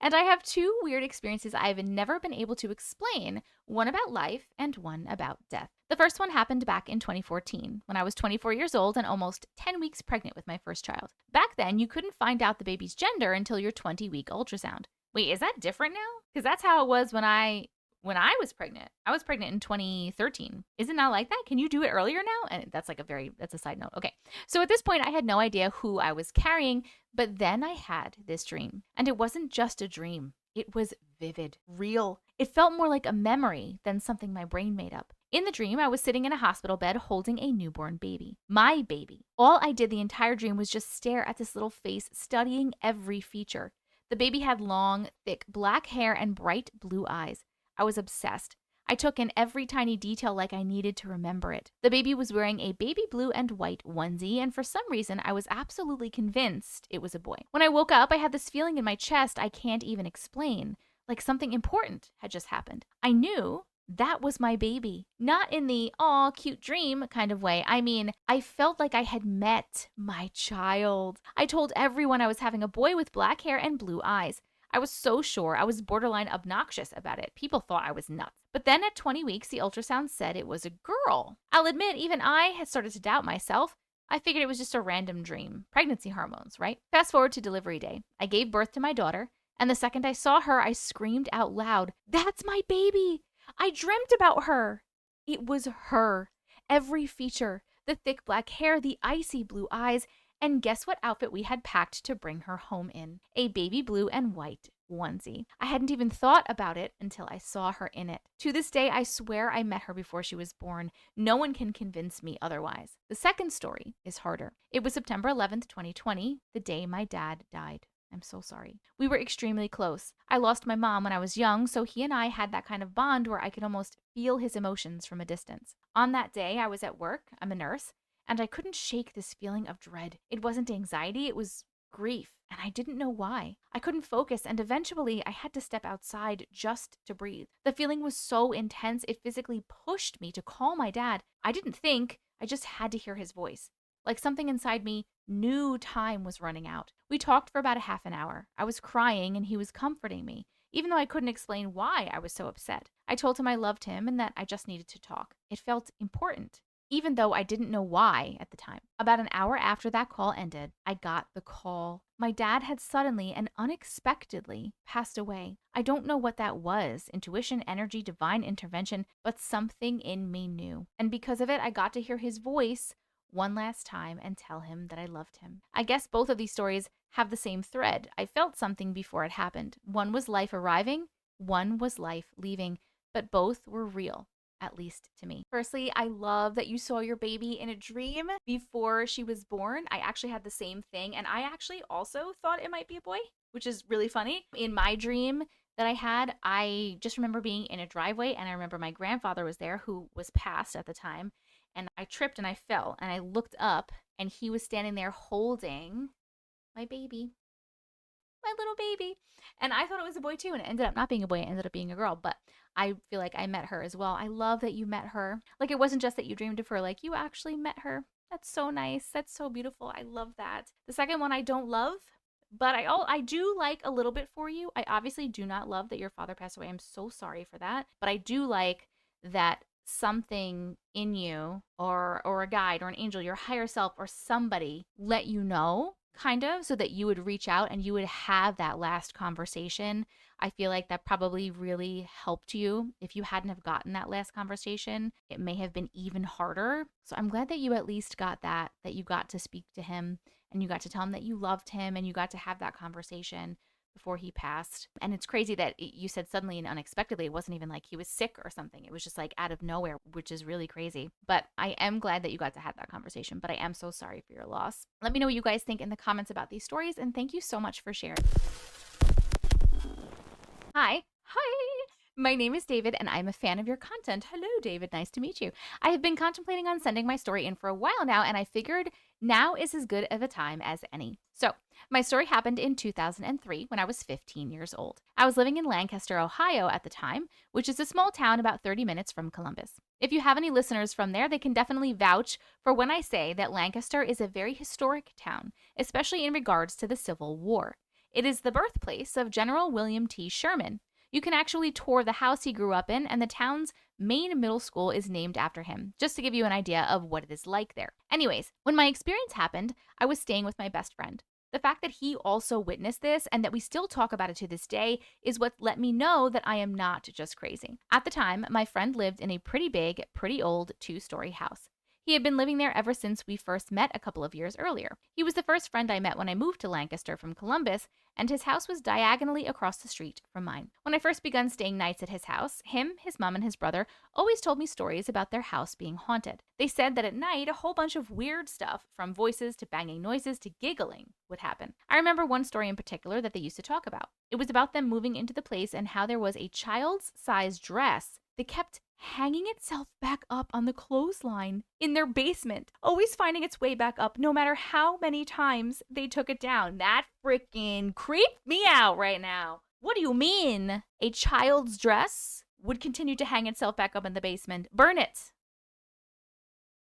A: And I have two weird experiences I've never been able to explain, one about life and one about death. The first one happened back in 2014 when I was 24 years old and almost 10 weeks pregnant with my first child. Back then, you couldn't find out the baby's gender until your 20-week ultrasound. Wait, is that different now? Because that's how it was when I was pregnant. I was pregnant in 2013. Is it not like that? Can you do it earlier now? And that's a side note. Okay. So at this point, I had no idea who I was carrying, but then I had this dream. And it wasn't just a dream. It was vivid, real. It felt more like a memory than something my brain made up. In the dream, I was sitting in a hospital bed holding a newborn baby. My baby. All I did the entire dream was just stare at this little face, studying every feature. The baby had long, thick black hair and bright blue eyes. I was obsessed. I took in every tiny detail like I needed to remember it. The baby was wearing a baby blue and white onesie, and for some reason, I was absolutely convinced it was a boy. When I woke up, I had this feeling in my chest I can't even explain, like something important had just happened. I knew that was my baby. Not in the, aw, cute dream kind of way. I mean, I felt like I had met my child. I told everyone I was having a boy with black hair and blue eyes. I was so sure. I was borderline obnoxious about it. People thought I was nuts. But then at 20 weeks, the ultrasound said it was a girl. I'll admit, even I had started to doubt myself. I figured it was just a random dream. Pregnancy hormones, right? Fast forward to delivery day. I gave birth to my daughter, and the second I saw her, I screamed out loud, "That's my baby! I dreamt about her!" It was her. Every feature, the thick black hair, the icy blue eyes, and guess what outfit we had packed to bring her home in? A baby blue and white onesie. I hadn't even thought about it until I saw her in it. To this day, I swear I met her before she was born. No one can convince me otherwise. The second story is harder. It was September 11th, 2020, the day my dad died. I'm so sorry. We were extremely close. I lost my mom when I was young, so he and I had that kind of bond where I could almost feel his emotions from a distance. On that day, I was at work. I'm a nurse. And I couldn't shake this feeling of dread. It wasn't anxiety, it was grief, and I didn't know why. I couldn't focus, and eventually I had to step outside just to breathe. The feeling was so intense, it physically pushed me to call my dad. I didn't think, I just had to hear his voice. like something inside me knew time was running out. We talked for about a half an hour. I was crying and he was comforting me, even though I couldn't explain why I was so upset. I told him I loved him and that I just needed to talk. It felt important, even though I didn't know why at the time. About an hour after that call ended, I got the call. My dad had suddenly and unexpectedly passed away. I don't know what that was, intuition, energy, divine intervention, but something in me knew. And because of it, I got to hear his voice one last time and tell him that I loved him. I guess both of these stories have the same thread. I felt something before it happened. One was life arriving, one was life leaving, but both were real, at least to me. Firstly, I love that you saw your baby in a dream before she was born. I actually had the same thing, and I actually also thought it might be a boy, which is really funny. In my dream that I had, I just remember being in a driveway, and I remember my grandfather was there, who was passed at the time, and I tripped and I fell, and I looked up, and he was standing there holding my baby, my little baby. And I thought it was a boy too, and it ended up not being a boy, it ended up being a girl. But I feel like I met her as well. I love that you met her. Like, it wasn't just that you dreamed of her, like, you actually met her. That's so nice. That's so beautiful. I love that. The second one I don't love, but I do like a little bit for you. I obviously do not love that your father passed away. I'm so sorry for that. But I do like that something in you, or a guide or an angel, your higher self or somebody, let you know, kind of, so that you would reach out and you would have that last conversation. I feel like that probably really helped you. If you hadn't have gotten that last conversation, it may have been even harder. So I'm glad that you at least got that you got to speak to him and you got to tell him that you loved him and you got to have that conversation before he passed. And it's crazy that you said suddenly and unexpectedly. It wasn't even like he was sick or something. It was just like out of nowhere, which is really crazy. But I am glad that you got to have that conversation, but I am so sorry for your loss. Let me know what you guys think in the comments about these stories, and thank you so much for sharing. Hi. My name is David, and I'm a fan of your content. Hello, David. Nice to meet you. I have been contemplating on sending my story in for a while now, and I figured now is as good of a time as any. So, my story happened in 2003 when I was 15 years old. I was living in Lancaster, Ohio at the time, which is a small town about 30 minutes from Columbus. If you have any listeners from there, they can definitely vouch for when I say that Lancaster is a very historic town, especially in regards to the Civil War. It is the birthplace of General William T. Sherman. You can actually tour the house he grew up in, and the town's main middle school is named after him, just to give you an idea of what it is like there. Anyways, when my experience happened, I was staying with my best friend. The fact that he also witnessed this and that we still talk about it to this day is what let me know that I am not just crazy. At the time, my friend lived in a pretty big, pretty old 2-story house. He had been living there ever since we first met a couple of years earlier. He was the first friend I met when I moved to Lancaster from Columbus, and his house was diagonally across the street from mine. When I first begun staying nights at his house, him, his mom, and his brother always told me stories about their house being haunted. They said that at night, a whole bunch of weird stuff, from voices to banging noises to giggling, would happen. I remember one story in particular that they used to talk about. It was about them moving into the place and how there was a child's size dress that kept hanging itself back up on the clothesline in their basement, always finding its way back up no matter how many times they took it down. That freaking creeped me out right now. What do you mean? A child's dress would continue to hang itself back up in the basement? Burn it.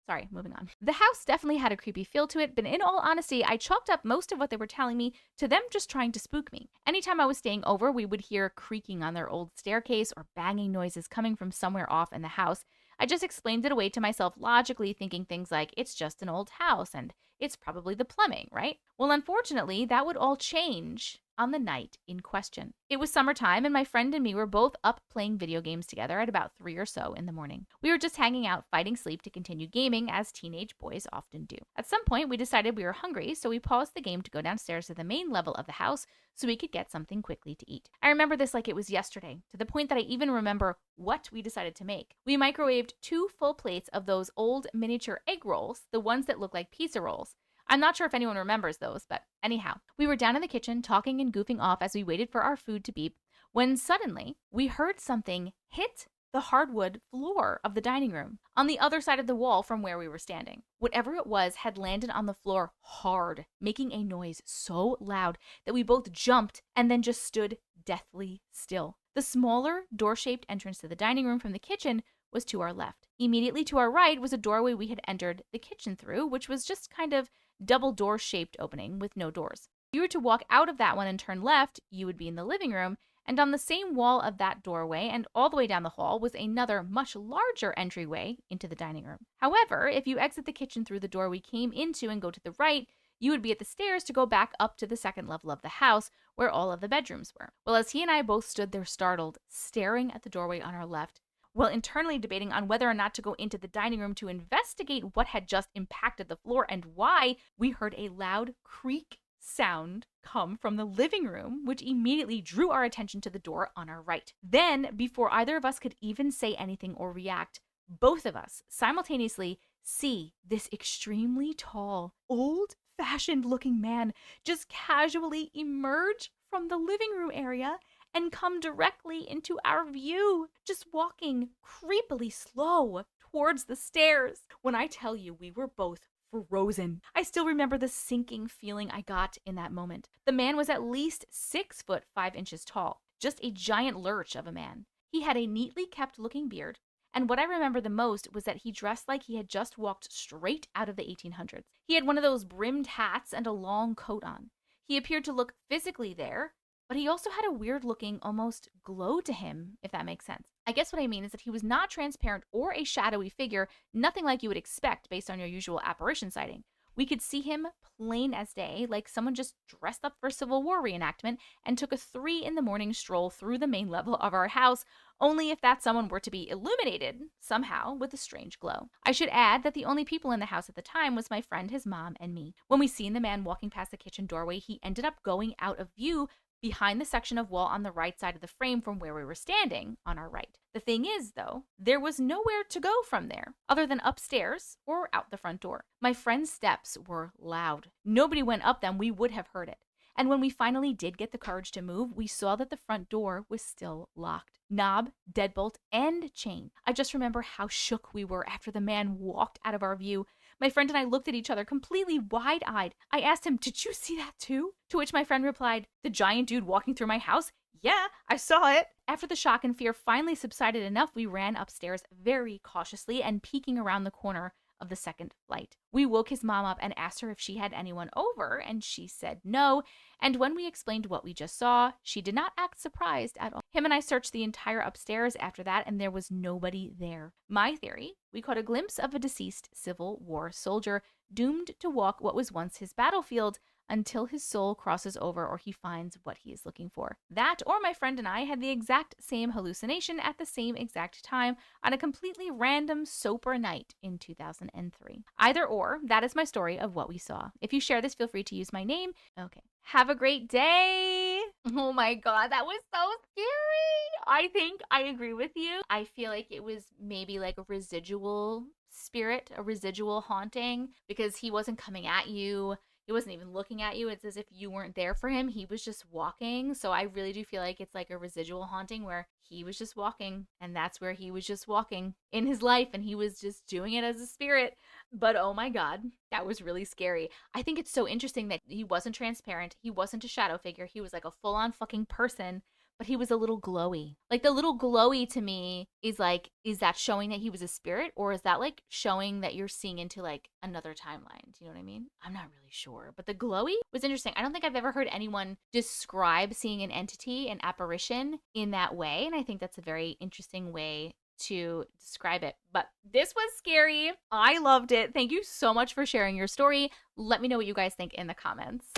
A: Sorry, moving on. The house definitely had a creepy feel to it, but in all honesty, I chalked up most of what they were telling me to them just trying to spook me. Anytime I was staying over, we would hear creaking on their old staircase or banging noises coming from somewhere off in the house. I just explained it away to myself logically, thinking things like, it's just an old house and it's probably the plumbing, right? Well, unfortunately, that would all change on the night in question. It was summertime, and my friend and me were both up playing video games together at about 3 or so in the morning. We were just hanging out, fighting sleep to continue gaming, as teenage boys often do. At some point, we decided we were hungry, so we paused the game to go downstairs to the main level of the house so we could get something quickly to eat. I remember this like it was yesterday, to the point that I even remember what we decided to make. We microwaved 2 full plates of those old miniature egg rolls, the ones that look like pizza rolls. I'm not sure if anyone remembers those, but anyhow, we were down in the kitchen talking and goofing off as we waited for our food to beep, when suddenly we heard something hit the hardwood floor of the dining room on the other side of the wall from where we were standing. Whatever it was had landed on the floor hard, making a noise so loud that we both jumped and then just stood deathly still. The smaller door-shaped entrance to the dining room from the kitchen was to our left. Immediately to our right was a doorway we had entered the kitchen through, which was just kind of double door shaped opening with no doors. If you were to walk out of that one and turn left, you would be in the living room, and on the same wall of that doorway and all the way down the hall was another much larger entryway into the dining room. However, if you exit the kitchen through the door we came into and go to the right, you would be at the stairs to go back up to the second level of the house where all of the bedrooms were. Well, as he and I both stood there startled, staring at the doorway on our left, while internally debating on whether or not to go into the dining room to investigate what had just impacted the floor and why, we heard a loud creak sound come from the living room, which immediately drew our attention to the door on our right. Then, before either of us could even say anything or react, both of us simultaneously see this extremely tall, old-fashioned looking man just casually emerge from the living room area and come directly into our view, just walking creepily slow towards the stairs. When I tell you, we were both frozen. I still remember the sinking feeling I got in that moment. The man was at least 6 foot 5 inches tall, just a giant lurch of a man. He had a neatly kept looking beard, and what I remember the most was that he dressed like he had just walked straight out of the 1800s. He had one of those brimmed hats and a long coat on. He appeared to look physically there, but he also had a weird looking, almost glow to him, if that makes sense. I guess what I mean is that he was not transparent or a shadowy figure, nothing like you would expect based on your usual apparition sighting. We could see him plain as day, like someone just dressed up for a Civil War reenactment and took a 3 a.m. stroll through the main level of our house, only if that someone were to be illuminated somehow with a strange glow. I should add that the only people in the house at the time was my friend, his mom, and me. When we seen the man walking past the kitchen doorway, he ended up going out of view behind the section of wall on the right side of the frame from where we were standing on our right. The thing is, though, there was nowhere to go from there other than upstairs or out the front door. My friend's steps were loud. Nobody went up them, we would have heard it. And when we finally did get the courage to move, we saw that the front door was still locked. Knob, deadbolt, and chain. I just remember how shook we were after the man walked out of our view. My friend and I looked at each other completely wide-eyed. I asked him, "Did you see that too?" To which my friend replied, "The giant dude walking through my house? Yeah, I saw it." After the shock and fear finally subsided enough, we ran upstairs very cautiously and peeking around the corner of the second flight. We woke his mom up and asked her if she had anyone over, and she said no. And when we explained what we just saw, she did not act surprised at all. Him and I searched the entire upstairs after that, and there was nobody there. My theory, we caught a glimpse of a deceased Civil War soldier doomed to walk what was once his battlefield until his soul crosses over or he finds what he is looking for. That, or my friend and I had the exact same hallucination at the same exact time on a completely random sober night in 2003. Either or, that is my story of what we saw. If you share this, feel free to use my name. Okay. Have a great day. Oh my God, that was so scary. I think I agree with you. I feel like it was maybe like a residual spirit, a residual haunting, because he wasn't coming at you. He wasn't even looking at you. It's as if you weren't there for him. He was just walking. So I really do feel like it's like a residual haunting where he was just walking, and that's where he was just walking in his life, and he was just doing it as a spirit. But oh my God, that was really scary. I think it's so interesting that he wasn't transparent. He wasn't a shadow figure. He was like a full-on fucking person, but he was a little glowy. Like the little glowy to me is like, is that showing that he was a spirit, or is that like showing that you're seeing into like another timeline? Do you know what I mean? I'm not really sure, but the glowy was interesting. I don't think I've ever heard anyone describe seeing an entity, an apparition in that way. And I think that's a very interesting way to describe it. But this was scary. I loved it. Thank you so much for sharing your story. Let me know what you guys think in the comments.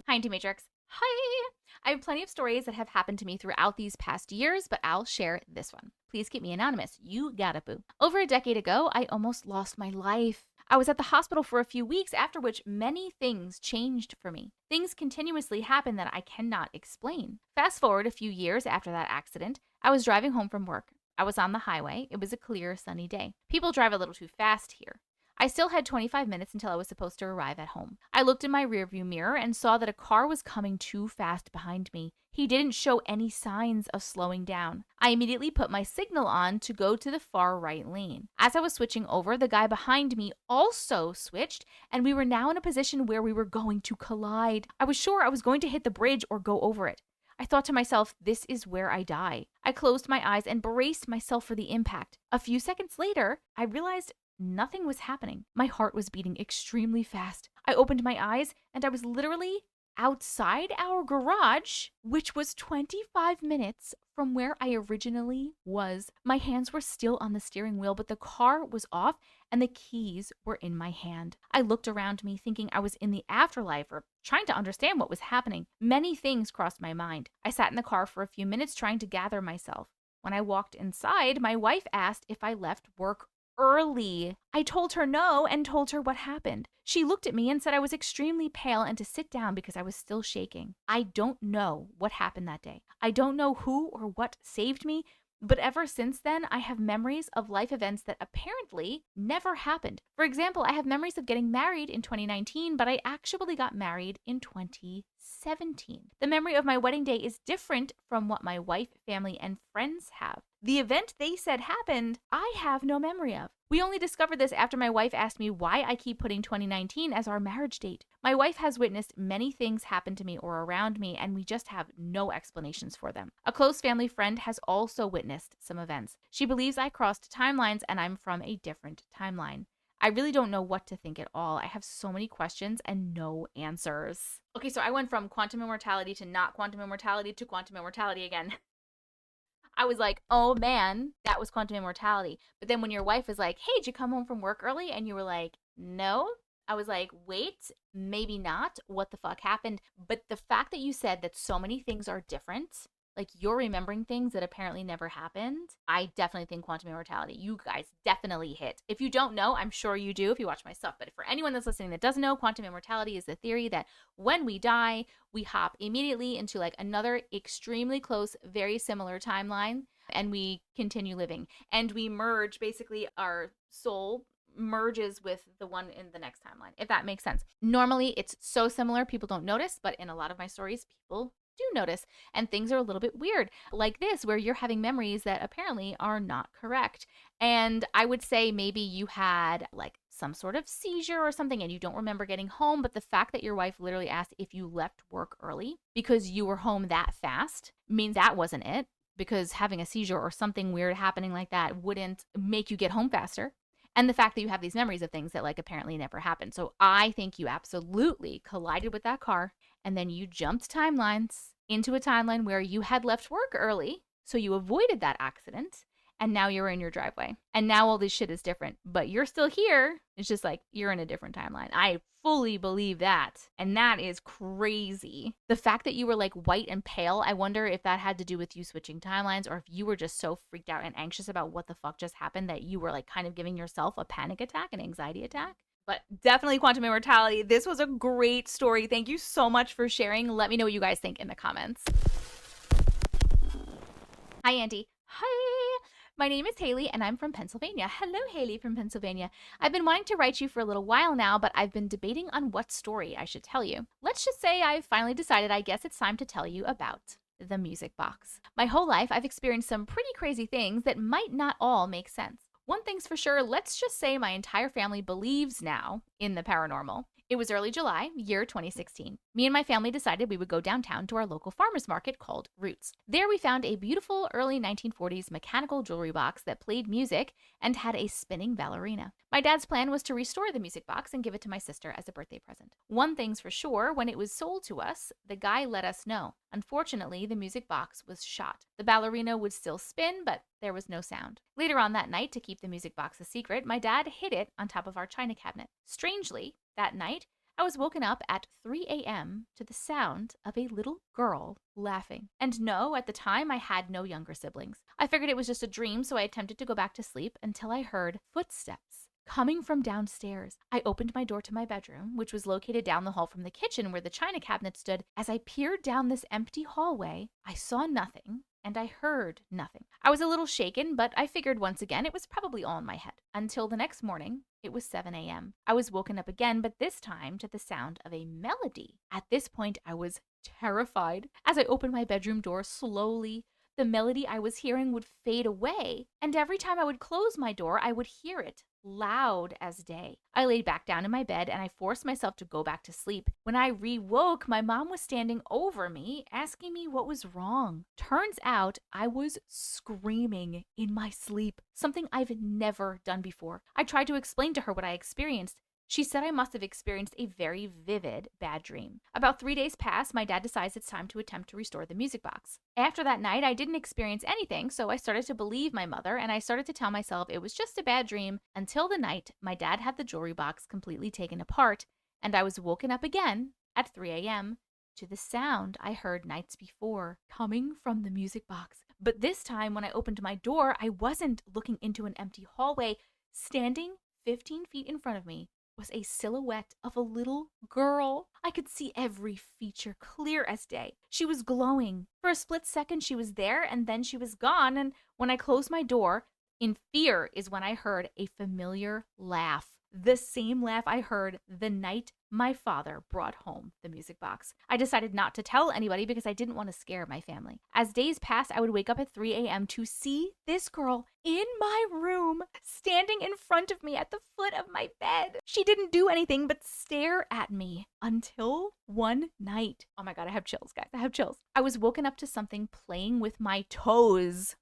A: Hi, Auntie Matrix. Hi! I have plenty of stories that have happened to me throughout these past years, but I'll share this one. Please keep me anonymous. You got it, boo. Over a decade ago, I almost lost my life. I was at the hospital for a few weeks, after which many things changed for me. Things continuously happen that I cannot explain. Fast forward a few years after that accident, I was driving home from work. I was on the highway. It was a clear, sunny day. People drive a little too fast here. I still had 25 minutes until I was supposed to arrive at home. I looked in my rearview mirror and saw that a car was coming too fast behind me. He didn't show any signs of slowing down. I immediately put my signal on to go to the far right lane. As I was switching over, the guy behind me also switched, and we were now in a position where we were going to collide. I was sure I was going to hit the bridge or go over it. I thought to myself, this is where I die. I closed my eyes and braced myself for the impact. A few seconds later, I realized nothing was happening. My heart was beating extremely fast. I opened my eyes and I was literally outside our garage, which was 25 minutes from where I originally was. My hands were still on the steering wheel, but the car was off and the keys were in my hand. I looked around me thinking I was in the afterlife or trying to understand what was happening. Many things crossed my mind. I sat in the car for a few minutes trying to gather myself. When I walked inside, my wife asked if I left work early. I told her no and told her what happened. She looked at me and said I was extremely pale and to sit down because I was still shaking. I don't know what happened that day. I don't know who or what saved me, but ever since then, I have memories of life events that apparently never happened. For example, I have memories of getting married in 2019, but I actually got married in 2017. The memory of my wedding day is different from what my wife, family, and friends have. The event they said happened, I have no memory of. We only discovered this after my wife asked me why I keep putting 2019 as our marriage date. My wife has witnessed many things happen to me or around me, and we just have no explanations for them. A close family friend has also witnessed some events. She believes I crossed timelines and I'm from a different timeline. I really don't know what to think at all. I have so many questions and no answers. Okay, so I went from quantum immortality to not quantum immortality to quantum immortality again. I was like, oh man, that was quantum immortality. But then when your wife was like, hey, did you come home from work early? And you were like, no. I was like, wait, maybe not. What the fuck happened? But the fact that you said that so many things are different, like you're remembering things that apparently never happened, I definitely think quantum immortality. You guys definitely hit. If you don't know, I'm sure you do if you watch my stuff. But for anyone that's listening that doesn't know, quantum immortality is the theory that when we die, we hop immediately into like another extremely close, very similar timeline, and we continue living. And we merge, basically, our soul merges with the one in the next timeline, if that makes sense. Normally, it's so similar, people don't notice, but in a lot of my stories, people do notice, and things are a little bit weird, like this, where you're having memories that apparently are not correct. And I would say maybe you had like some sort of seizure or something and you don't remember getting home, but the fact that your wife literally asked if you left work early because you were home that fast means that wasn't it, because having a seizure or something weird happening like that wouldn't make you get home faster. And the fact that you have these memories of things that like apparently never happened. So I think you absolutely collided with that car and then you jumped timelines into a timeline where you had left work early, so you avoided that accident, and now you're in your driveway. And now all this shit is different, but you're still here. It's just like you're in a different timeline. I fully believe that. And that is crazy. The fact that you were like white and pale, I wonder if that had to do with you switching timelines or if you were just so freaked out and anxious about what the fuck just happened that you were like kind of giving yourself a panic attack, an anxiety attack. But definitely quantum immortality. This was a great story. Thank you so much for sharing. Let me know what you guys think in the comments. Hi, Auntie. Hi. My name is Haley and I'm from Pennsylvania. Hello, Haley from Pennsylvania. I've been wanting to write you for a little while now, but I've been debating on what story I should tell you. Let's just say I've finally decided I guess it's time to tell you about the music box. My whole life, I've experienced some pretty crazy things that might not all make sense. One thing's for sure, let's just say my entire family believes now in the paranormal. It was early July, year 2016. Me and my family decided we would go downtown to our local farmer's market called Roots. There we found a beautiful early 1940s mechanical jewelry box that played music and had a spinning ballerina. My dad's plan was to restore the music box and give it to my sister as a birthday present. One thing's for sure, when it was sold to us, the guy let us know. Unfortunately, the music box was shot. The ballerina would still spin, but there was no sound. Later on that night, to keep the music box a secret, my dad hid it on top of our china cabinet. Strangely, that night, I was woken up at 3 a.m. to the sound of a little girl laughing. And no, at the time, I had no younger siblings. I figured it was just a dream, so I attempted to go back to sleep until I heard footsteps coming from downstairs. I opened my door to my bedroom, which was located down the hall from the kitchen where the china cabinet stood. As I peered down this empty hallway, I saw nothing and I heard nothing. I was a little shaken, but I figured once again it was probably all in my head. Until the next morning, it was 7 a.m. I was woken up again, but this time to the sound of a melody. At this point, I was terrified. As I opened my bedroom door slowly, the melody I was hearing would fade away, and every time I would close my door, I would hear it loud as day. I laid back down in my bed and I forced myself to go back to sleep. When I re-woke, my mom was standing over me, asking me what was wrong. Turns out I was screaming in my sleep, something I've never done before. I tried to explain to her what I experienced. She said I must have experienced a very vivid bad dream. About 3 days passed, my dad decides it's time to attempt to restore the music box. After that night, I didn't experience anything, so I started to believe my mother, and I started to tell myself it was just a bad dream until the night my dad had the jewelry box completely taken apart, and I was woken up again at 3 a.m. to the sound I heard nights before coming from the music box. But this time, when I opened my door, I wasn't looking into an empty hallway. Standing 15 feet in front of me was a silhouette of a little girl. I could see every feature clear as day. She was glowing. For a split second, she was there, and then she was gone. And when I closed my door, in fear is when I heard a familiar laugh. The same laugh I heard the night my father brought home the music box. I decided not to tell anybody because I didn't want to scare my family. As days passed, I would wake up at 3 a.m. to see this girl in my room, standing in front of me at the foot of my bed. She didn't do anything but stare at me until one night. Oh my God, I have chills, guys. I have chills. I was woken up to something playing with my toes.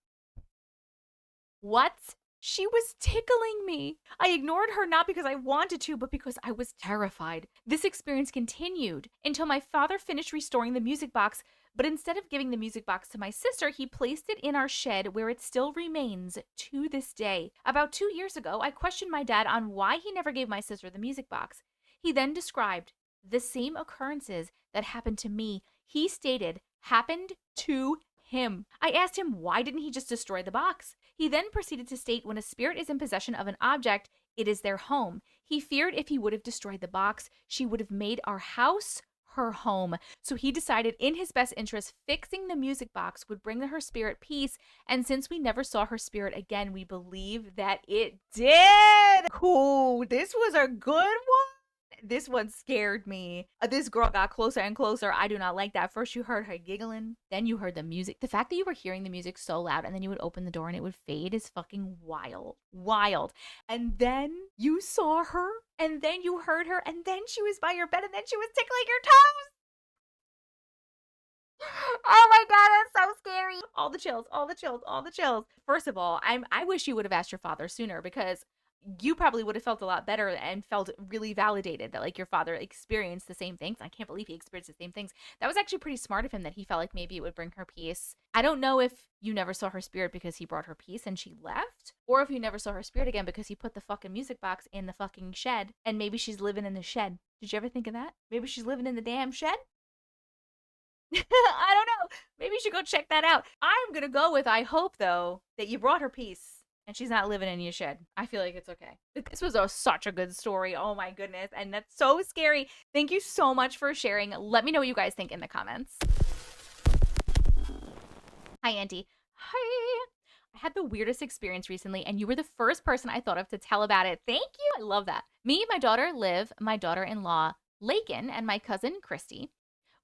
A: What? She was tickling me. I ignored her not because I wanted to, but because I was terrified. This experience continued until my father finished restoring the music box, but instead of giving the music box to my sister, he placed it in our shed where it still remains to this day. About 2 years ago, I questioned my dad on why he never gave my sister the music box. He then described the same occurrences that happened to me. He stated happened to him. I asked him why didn't he just destroy the box? He then proceeded to state when a spirit is in possession of an object, it is their home. He feared if he would have destroyed the box, she would have made our house her home. So he decided in his best interest, fixing the music box would bring her spirit peace. And since we never saw her spirit again, we believe that it did. Cool. This was a good one. This one scared me. This girl got closer and closer. I do not like that. First you heard her giggling, then you heard the music. The fact that you were hearing the music so loud and then you would open the door and it would fade is fucking wild. Wild. And then you saw her, and then you heard her, and then she was by your bed, and then she was tickling your toes. Oh my God, that's so scary. All the chills, all the chills, all the chills. First of all, I wish you would have asked your father sooner, because you probably would have felt a lot better and felt really validated that like your father experienced the same things. I can't believe he experienced the same things. That was actually pretty smart of him, that he felt like maybe it would bring her peace. I don't know if you never saw her spirit because he brought her peace and she left, or if you never saw her spirit again because he put the fucking music box in the fucking shed, and maybe she's living in the shed. Did you ever think of that? Maybe she's living in the damn shed? I don't know. Maybe you should go check that out. I'm gonna go with, I hope though, that you brought her peace and she's not living in your shed. I feel like it's okay. This was such a good story. Oh my goodness. And that's so scary. Thank you so much for sharing. Let me know what you guys think in the comments. Hi, Auntie. Hi. I had the weirdest experience recently, and you were the first person I thought of to tell about it. Thank you. I love that. Me, my daughter Liv, my daughter-in-law Lakin, and my cousin Christy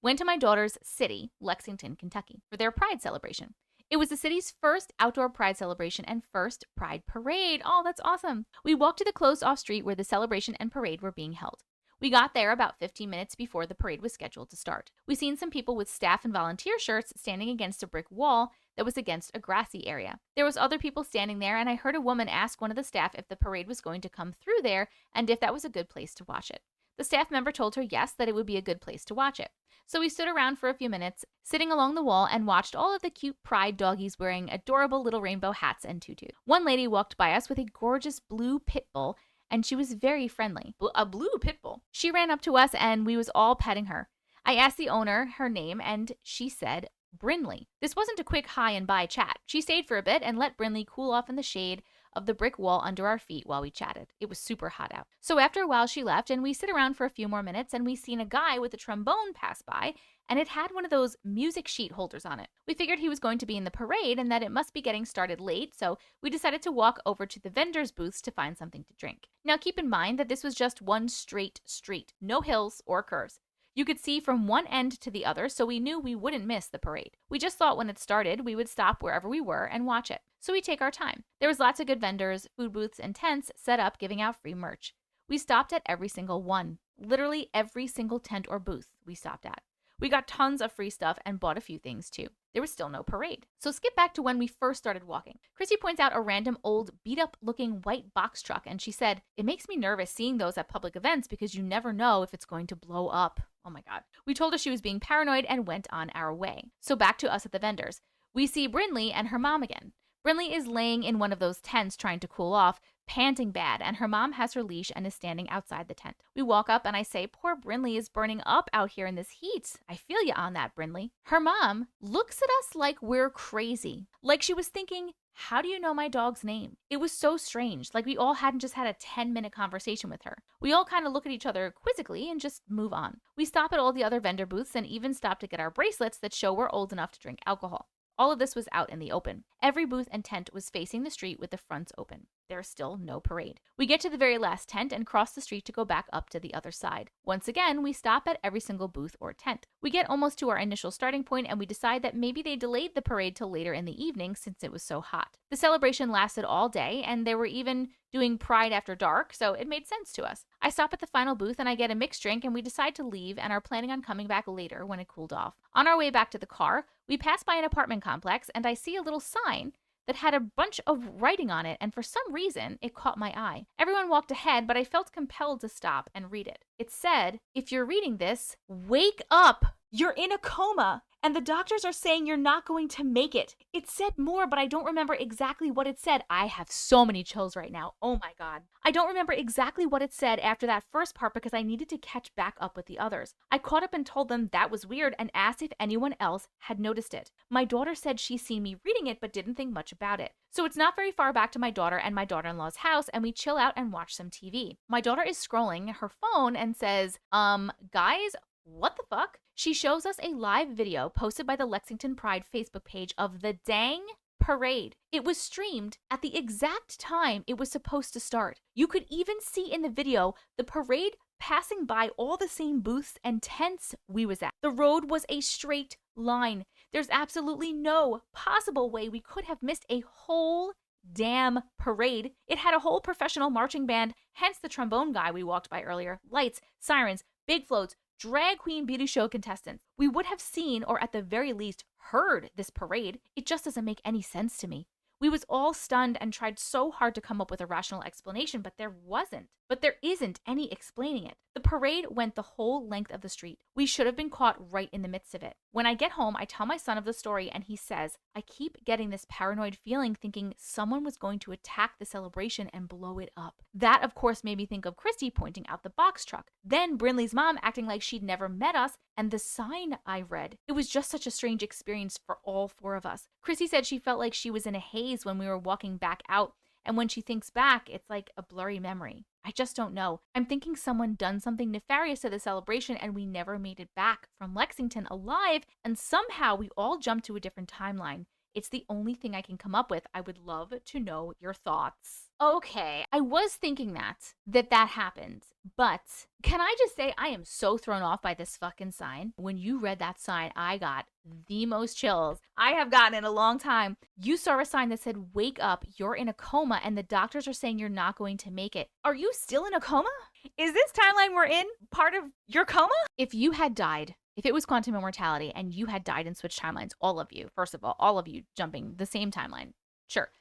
A: went to my daughter's city, Lexington, Kentucky, for their Pride celebration. It was the city's first outdoor Pride celebration and first Pride parade. Oh, that's awesome. We walked to the closed-off street where the celebration and parade were being held. We got there about 15 minutes before the parade was scheduled to start. We seen some people with staff and volunteer shirts standing against a brick wall that was against a grassy area. There was other people standing there, and I heard a woman ask one of the staff if the parade was going to come through there and if that was a good place to watch it. The staff member told her yes, that it would be a good place to watch it. So we stood around for a few minutes, sitting along the wall, and watched all of the cute Pride doggies wearing adorable little rainbow hats and tutus. One lady walked by us with a gorgeous blue pit bull, and she was very friendly. A blue pit bull. She ran up to us, and we was all petting her. I asked the owner her name, and she said Brinley. This wasn't a quick hi and bye chat. She stayed for a bit and let Brinley cool off in the shade of the brick wall under our feet while we chatted. It was super hot out. So after a while she left, and we sit around for a few more minutes, and we seen a guy with a trombone pass by, and it had one of those music sheet holders on it. We figured he was going to be in the parade and that it must be getting started late, so we decided to walk over to the vendors' booths to find something to drink. Now keep in mind that this was just one straight street, no hills or curves. You could see from one end to the other, so we knew we wouldn't miss the parade. We just thought when it started, we would stop wherever we were and watch it. so we take our time. There was lots of good vendors, food booths, and tents set up giving out free merch. We stopped at every single one. Literally every single tent or booth we stopped at. We got tons of free stuff and bought a few things too. There was still no parade. So skip back to when we first started walking. Chrissy points out a random old beat-up looking white box truck, and she said, "It makes me nervous seeing those at public events because you never know if it's going to blow up." Oh my God. We told her she was being paranoid and went on our way. So back to us at the vendors. We see Brinley and her mom again. Brinley is laying in one of those tents trying to cool off, panting bad, and her mom has her leash and is standing outside the tent. We walk up and I say, "Poor Brinley is burning up out here in this heat. I feel you on that, Brinley." Her mom looks at us like we're crazy. Like she was thinking, "How do you know my dog's name?" It was so strange. Like we all hadn't just had a 10-minute conversation with her. We all kind of look at each other quizzically and just move on. We stop at all the other vendor booths and even stop to get our bracelets that show we're old enough to drink alcohol. All of this was out in the open. Every booth and tent was facing the street with the fronts open. There's still no parade. We get to the very last tent and cross the street to go back up to the other side. Once again, we stop at every single booth or tent. We get almost to our initial starting point and we decide that maybe they delayed the parade till later in the evening since it was so hot. The celebration lasted all day and they were even doing Pride after dark, so it made sense to us. I stop at the final booth and I get a mixed drink and we decide to leave and are planning on coming back later when it cooled off. On our way back to the car, we pass by an apartment complex and I see a little sign that had a bunch of writing on it, and for some reason, it caught my eye. Everyone walked ahead, but I felt compelled to stop and read it. It said, "If you're reading this, wake up! You're in a coma, and the doctors are saying you're not going to make it." It said more, but I don't remember exactly what it said. I have so many chills right now. Oh my God. I don't remember exactly what it said after that first part because I needed to catch back up with the others. I caught up and told them that was weird and asked if anyone else had noticed it. My daughter said she's seen me reading it but didn't think much about it. So it's not very far back to my daughter and my daughter-in-law's house, and we chill out and watch some TV. My daughter is scrolling her phone and says, guys, what the fuck? She shows us a live video posted by the Lexington Pride Facebook page of the dang parade. It was streamed at the exact time it was supposed to start. You could even see in the video the parade passing by all the same booths and tents we was at. The road was a straight line. There's absolutely no possible way we could have missed a whole damn parade. It had a whole professional marching band, hence the trombone guy we walked by earlier, lights, sirens, big floats, drag queen beauty show contestants. We would have seen, or at the very least, heard this parade. It just doesn't make any sense to me. We was all stunned and tried so hard to come up with a rational explanation, but there wasn't. But there isn't any explaining it. The parade went the whole length of the street. We should have been caught right in the midst of it. When I get home, I tell my son of the story and he says, "I keep getting this paranoid feeling thinking someone was going to attack the celebration and blow it up." That, of course, made me think of Christy pointing out the box truck. Then Brinley's mom acting like she'd never met us, and the sign I read. It was just such a strange experience for all four of us. Chrissy said she felt like she was in a haze when we were walking back out, and when she thinks back, it's like a blurry memory. I just don't know. I'm thinking someone done something nefarious to the celebration and we never made it back from Lexington alive, and somehow we all jumped to a different timeline. It's the only thing I can come up with. I would love to know your thoughts. Okay, I was thinking that happened, but can I just say I am so thrown off by this fucking sign. When you read that sign, I got the most chills I have gotten in a long time. You saw a sign that said, "Wake up, you're in a coma, and the doctors are saying you're not going to make it." Are you still in a coma? Is this timeline we're in part of your coma? If you had died, if it was quantum immortality and you had died and switched timelines, all of you, first of all of you jumping the same timeline, sure.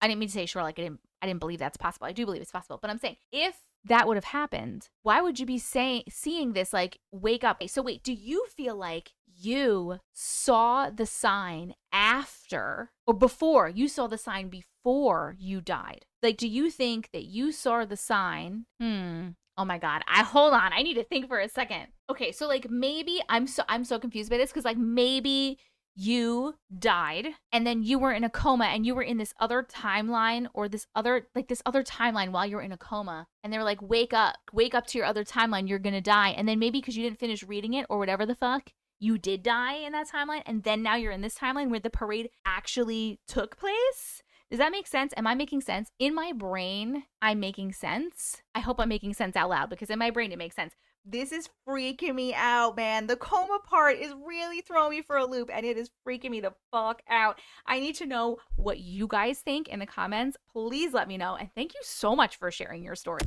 A: I didn't mean to say sure, like I didn't believe that's possible. I do believe it's possible, but I'm saying if that would have happened, why would you be seeing this like wake up? So wait, do you feel like you saw the sign after or before? You saw the sign before you died. Like, do you think that you saw the sign? Oh my God. Hold on. I need to think for a second. Okay, so like maybe I'm so confused by this because like maybe you died and then you were in a coma and you were in this other timeline or this other timeline while you're in a coma, and they were like, wake up to your other timeline, you're gonna die. And then maybe because you didn't finish reading it or whatever the fuck, you did die in that timeline, and then now you're in this timeline where the parade actually took place. Does that make sense? Am I making sense? In my brain, I'm making sense. I hope I'm making sense out loud because in my brain it makes sense. This is freaking me out, man. The coma part is really throwing me for a loop, and it is freaking me the fuck out. I need to know what you guys think in the comments. Please let me know, and thank you so much for sharing your story.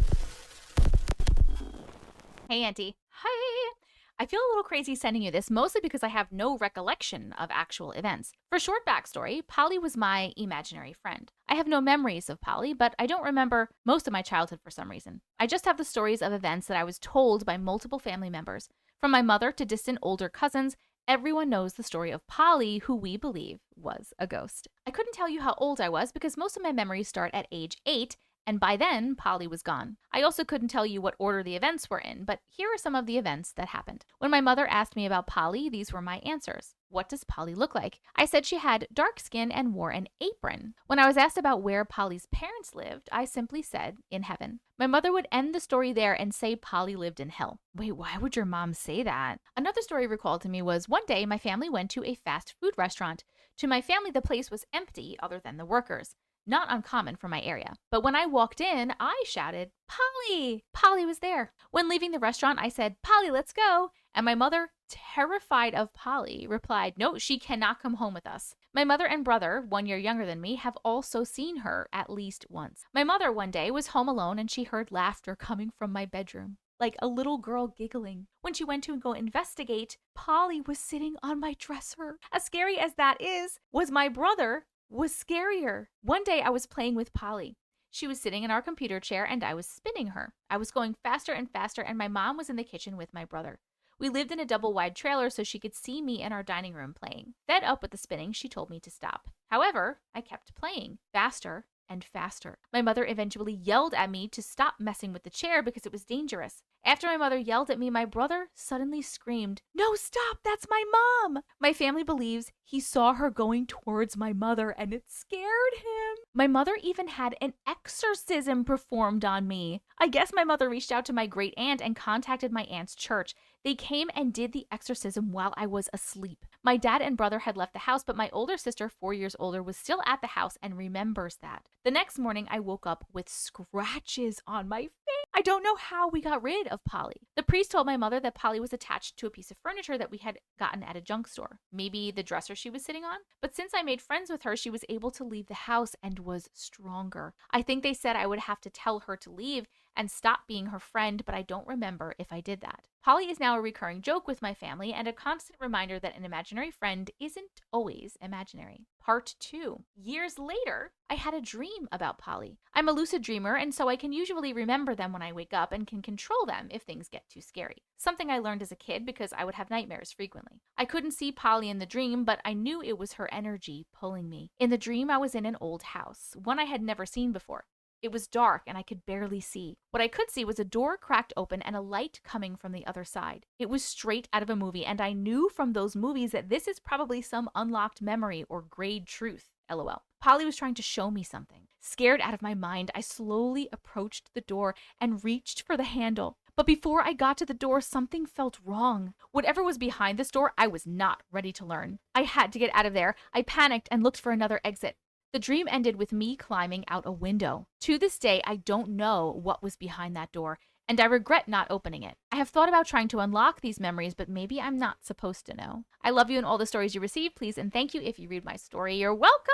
A: Hey, Auntie. Hi. I feel a little crazy sending you this, mostly because I have no recollection of actual events. For short backstory, Polly was my imaginary friend. I have no memories of Polly, but I don't remember most of my childhood for some reason. I just have the stories of events that I was told by multiple family members. From my mother to distant older cousins, everyone knows the story of Polly, who we believe was a ghost. I couldn't tell you how old I was because most of my memories start at age 8, and by then, Polly was gone. I also couldn't tell you what order the events were in, but here are some of the events that happened. When my mother asked me about Polly, these were my answers. What does Polly look like? I said she had dark skin and wore an apron. When I was asked about where Polly's parents lived, I simply said, in heaven. My mother would end the story there and say Polly lived in hell. Wait, why would your mom say that? Another story recalled to me was one day my family went to a fast food restaurant. To my family, the place was empty other than the workers. Not uncommon for my area. But when I walked in, I shouted, Polly! Polly was there. When leaving the restaurant, I said, Polly, let's go. And my mother, terrified of Polly, replied, no, she cannot come home with us. My mother and brother, 1 year younger than me, have also seen her at least once. My mother one day was home alone and she heard laughter coming from my bedroom, like a little girl giggling. When she went to go investigate, Polly was sitting on my dresser. As scary as that is, was my brother was scarier. One day I was playing with Polly. She was sitting in our computer chair and I was spinning her. I was going faster and faster and my mom was in the kitchen with my brother. We lived in a double-wide trailer so she could see me in our dining room playing. Fed up with the spinning, she told me to stop. However, I kept playing, faster and faster. My mother eventually yelled at me to stop messing with the chair because it was dangerous. After my mother yelled at me, my brother suddenly screamed, no, stop, that's my mom! My family believes he saw her going towards my mother and it scared him. My mother even had an exorcism performed on me. I guess my mother reached out to my great aunt and contacted my aunt's church. They came and did the exorcism while I was asleep. My dad and brother had left the house, but my older sister, 4 years older, was still at the house and remembers that. The next morning, I woke up with scratches on my face. I don't know how we got rid of Polly. The priest told my mother that Polly was attached to a piece of furniture that we had gotten at a junk store. Maybe the dresser she was sitting on? But since I made friends with her, she was able to leave the house and was stronger. I think they said I would have to tell her to leave and stop being her friend, but I don't remember if I did that. Polly is now a recurring joke with my family and a constant reminder that an imaginary friend isn't always imaginary. Part 2. Years later, I had a dream about Polly. I'm a lucid dreamer, and so I can usually remember them when I wake up and can control them if things get too scary. Something I learned as a kid because I would have nightmares frequently. I couldn't see Polly in the dream, but I knew it was her energy pulling me. In the dream, I was in an old house, one I had never seen before. It was dark and I could barely see. What I could see was a door cracked open and a light coming from the other side. It was straight out of a movie, and I knew from those movies that this is probably some unlocked memory or grayed truth. LOL. Polly was trying to show me something. Scared out of my mind, I slowly approached the door and reached for the handle. But before I got to the door, something felt wrong. Whatever was behind this door, I was not ready to learn. I had to get out of there. I panicked and looked for another exit. The dream ended with me climbing out a window. To this day, I don't know what was behind that door, and I regret not opening it. I have thought about trying to unlock these memories, but maybe I'm not supposed to know. I love you and all the stories you receive. Please and thank you if you read my story. You're welcome!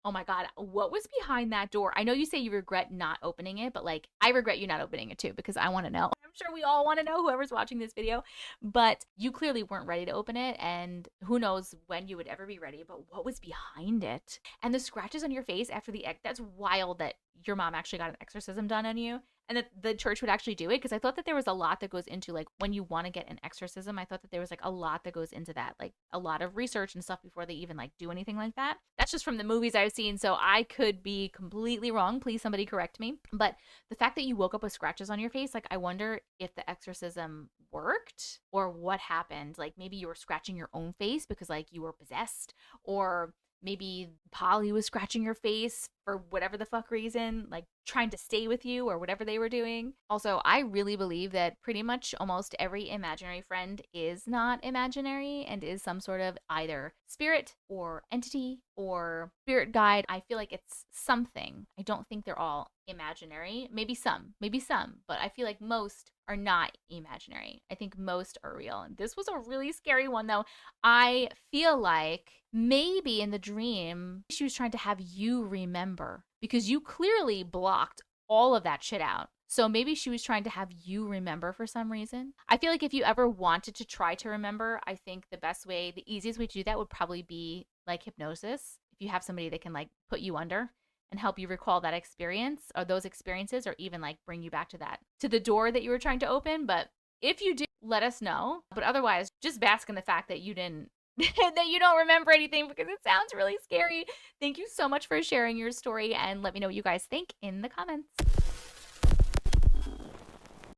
A: Oh my God, what was behind that door? I know you say you regret not opening it, but like, I regret you not opening it too because I want to know. I'm sure we all want to know, whoever's watching this video, but you clearly weren't ready to open it, and who knows when you would ever be ready, but what was behind it? And the scratches on your face after the that's wild that your mom actually got an exorcism done on you and that the church would actually do it, because I thought that there was a lot that goes into, like, when you want to get an exorcism, I thought that there was like a lot that goes into that, like a lot of research and stuff before they even like do anything like that. That's just from the movies I've seen, so I could be completely wrong. Please somebody correct me. But the fact that you woke up with scratches on your face, like, I wonder if the exorcism worked or what happened. Like, maybe you were scratching your own face because like you were possessed, or maybe Polly was scratching your face for whatever the fuck reason, like trying to stay with you or whatever they were doing. Also, I really believe that pretty much almost every imaginary friend is not imaginary and is some sort of either spirit or entity or spirit guide. I feel like it's something. I don't think they're all imaginary. Maybe some, but I feel like most are not imaginary. I think most are real. And this was a really scary one, though. I feel like maybe in the dream, she was trying to have you remember because you clearly blocked all of that shit out. So maybe she was trying to have you remember for some reason. I feel like if you ever wanted to try to remember, I think the best way, the easiest way to do that would probably be like hypnosis. If you have somebody that can like put you under and help you recall that experience or those experiences, or even like bring you back to the door that you were trying to open. But if you do, let us know. But otherwise, just bask in the fact that you didn't, that you don't remember anything, because it sounds really scary. Thank you so much for sharing your story, and let me know what you guys think in the comments.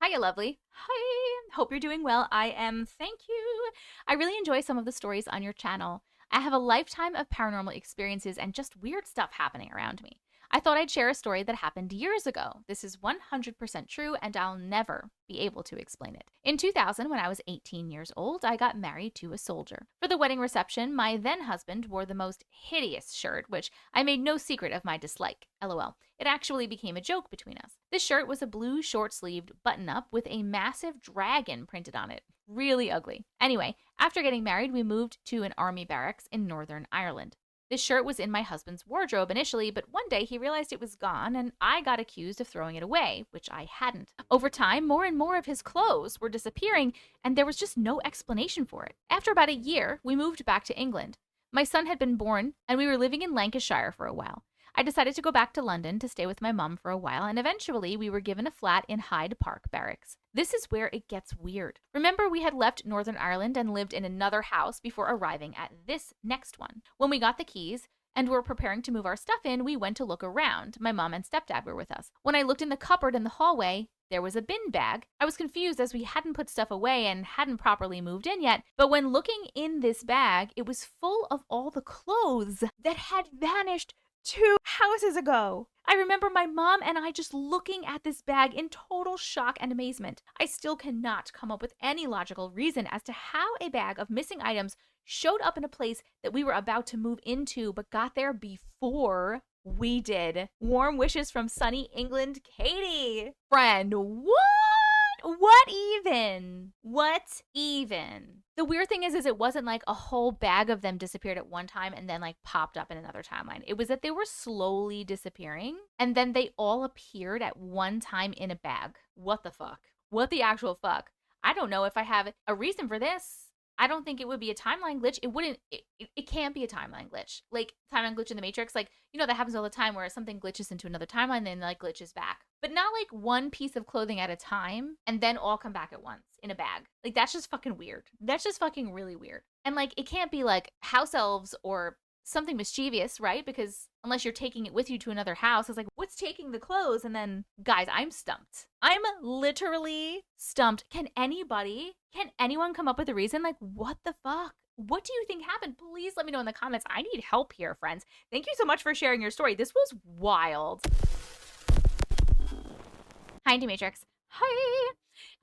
A: Hiya, lovely. Hi. Hope you're doing well. I am. Thank you. I really enjoy some of the stories on your channel. I have a lifetime of paranormal experiences and just weird stuff happening around me. I thought I'd share a story that happened years ago. This is 100% true, and I'll never be able to explain it. In 2000, when I was 18 years old, I got married to a soldier. For the wedding reception, my then husband wore the most hideous shirt, which I made no secret of my dislike. LOL. It actually became a joke between us. This shirt was a blue short-sleeved button-up with a massive dragon printed on it. Really ugly. Anyway, after getting married, we moved to an army barracks in Northern Ireland. This shirt was in my husband's wardrobe initially, but one day he realized it was gone, and I got accused of throwing it away, which I hadn't. Over time, more and more of his clothes were disappearing, and there was just no explanation for it. After about a year, we moved back to England. My son had been born, and we were living in Lancashire for a while. I decided to go back to London to stay with my mom for a while, and eventually we were given a flat in Hyde Park Barracks. This is where it gets weird. Remember, we had left Northern Ireland and lived in another house before arriving at this next one. When we got the keys and were preparing to move our stuff in, we went to look around. My mom and stepdad were with us. When I looked in the cupboard in the hallway, there was a bin bag. I was confused as we hadn't put stuff away and hadn't properly moved in yet, but when looking in this bag, it was full of all the clothes that had vanished 2 houses ago. I remember my mom and I just looking at this bag in total shock and amazement. I still cannot come up with any logical reason as to how a bag of missing items showed up in a place that we were about to move into, but got there before we did. Warm wishes from sunny England, Katie. Friend, what? What even? What even? The weird thing is it wasn't like a whole bag of them disappeared at one time and then like popped up in another timeline. It was that they were slowly disappearing and then they all appeared at one time in a bag. What the fuck? What the actual fuck? I don't know if I have a reason for this. I don't think it would be a timeline glitch. It can't be a timeline glitch. Like timeline glitch in the Matrix, like, you know, that happens all the time where something glitches into another timeline, then like glitches back. But not like one piece of clothing at a time and then all come back at once in a bag. Like that's just fucking weird. That's just fucking really weird. And like it can't be like house elves or something mischievous, right? Because unless you're taking it with you to another house, it's like, what's taking the clothes? And then, guys, I'm stumped. I'm literally stumped. Can anyone come up with a reason? Like, what the fuck? What do you think happened? Please let me know in the comments. I need help here, friends. Thank you so much for sharing your story. This was wild. Hi, Auntie Matrix. Hi.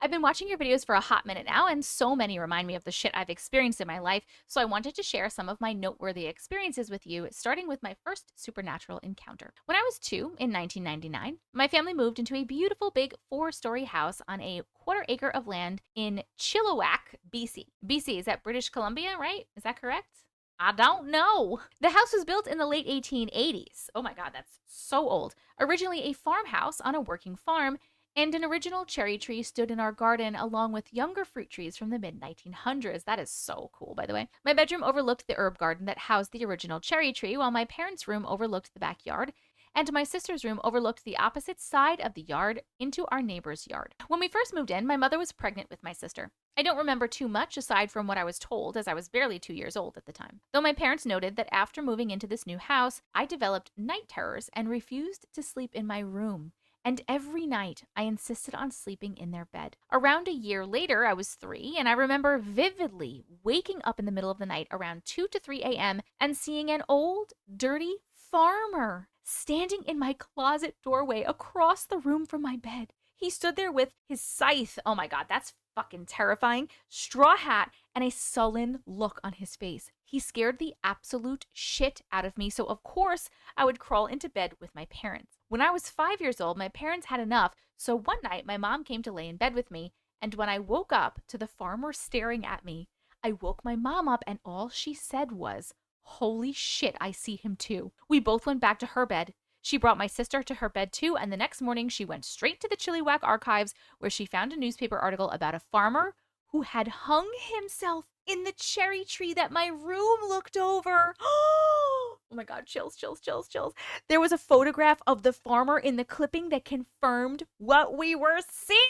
A: I've been watching your videos for a hot minute now, and so many remind me of the shit I've experienced in my life, so I wanted to share some of my noteworthy experiences with you, starting with my first supernatural encounter. When I was 2, in 1999, my family moved into a beautiful big 4-story house on a quarter-acre of land in Chilliwack, BC. BC, is that British Columbia, right? Is that correct? I don't know. The house was built in the late 1880s. Oh my God, that's so old. Originally a farmhouse on a working farm, and an original cherry tree stood in our garden along with younger fruit trees from the mid-1900s. That is so cool, by the way. My bedroom overlooked the herb garden that housed the original cherry tree, while my parents' room overlooked the backyard, and my sister's room overlooked the opposite side of the yard into our neighbor's yard. When we first moved in, my mother was pregnant with my sister. I don't remember too much aside from what I was told, as I was barely 2 years old at the time. Though my parents noted that after moving into this new house, I developed night terrors and refused to sleep in my room. And every night, I insisted on sleeping in their bed. Around a year later, I was 3, and I remember vividly waking up in the middle of the night around 2 to 3 a.m. and seeing an old, dirty farmer standing in my closet doorway across the room from my bed. He stood there with his scythe. Oh my God, that's fucking terrifying. Straw hat and a sullen look on his face. He scared the absolute shit out of me, so of course I would crawl into bed with my parents. When I was 5 years old, my parents had enough, so one night my mom came to lay in bed with me, And when I woke up to the farmer staring at me, I woke my mom up and all she said was, "Holy shit, I see him too." We both went back to her bed. She brought my sister to her bed too, and the next morning she went straight to the Chilliwack archives where she found a newspaper article about a farmer who had hung himself in the cherry tree that my room looked over. Oh my God, chills, chills, chills, chills. There was a photograph of the farmer in the clipping that confirmed what we were seeing.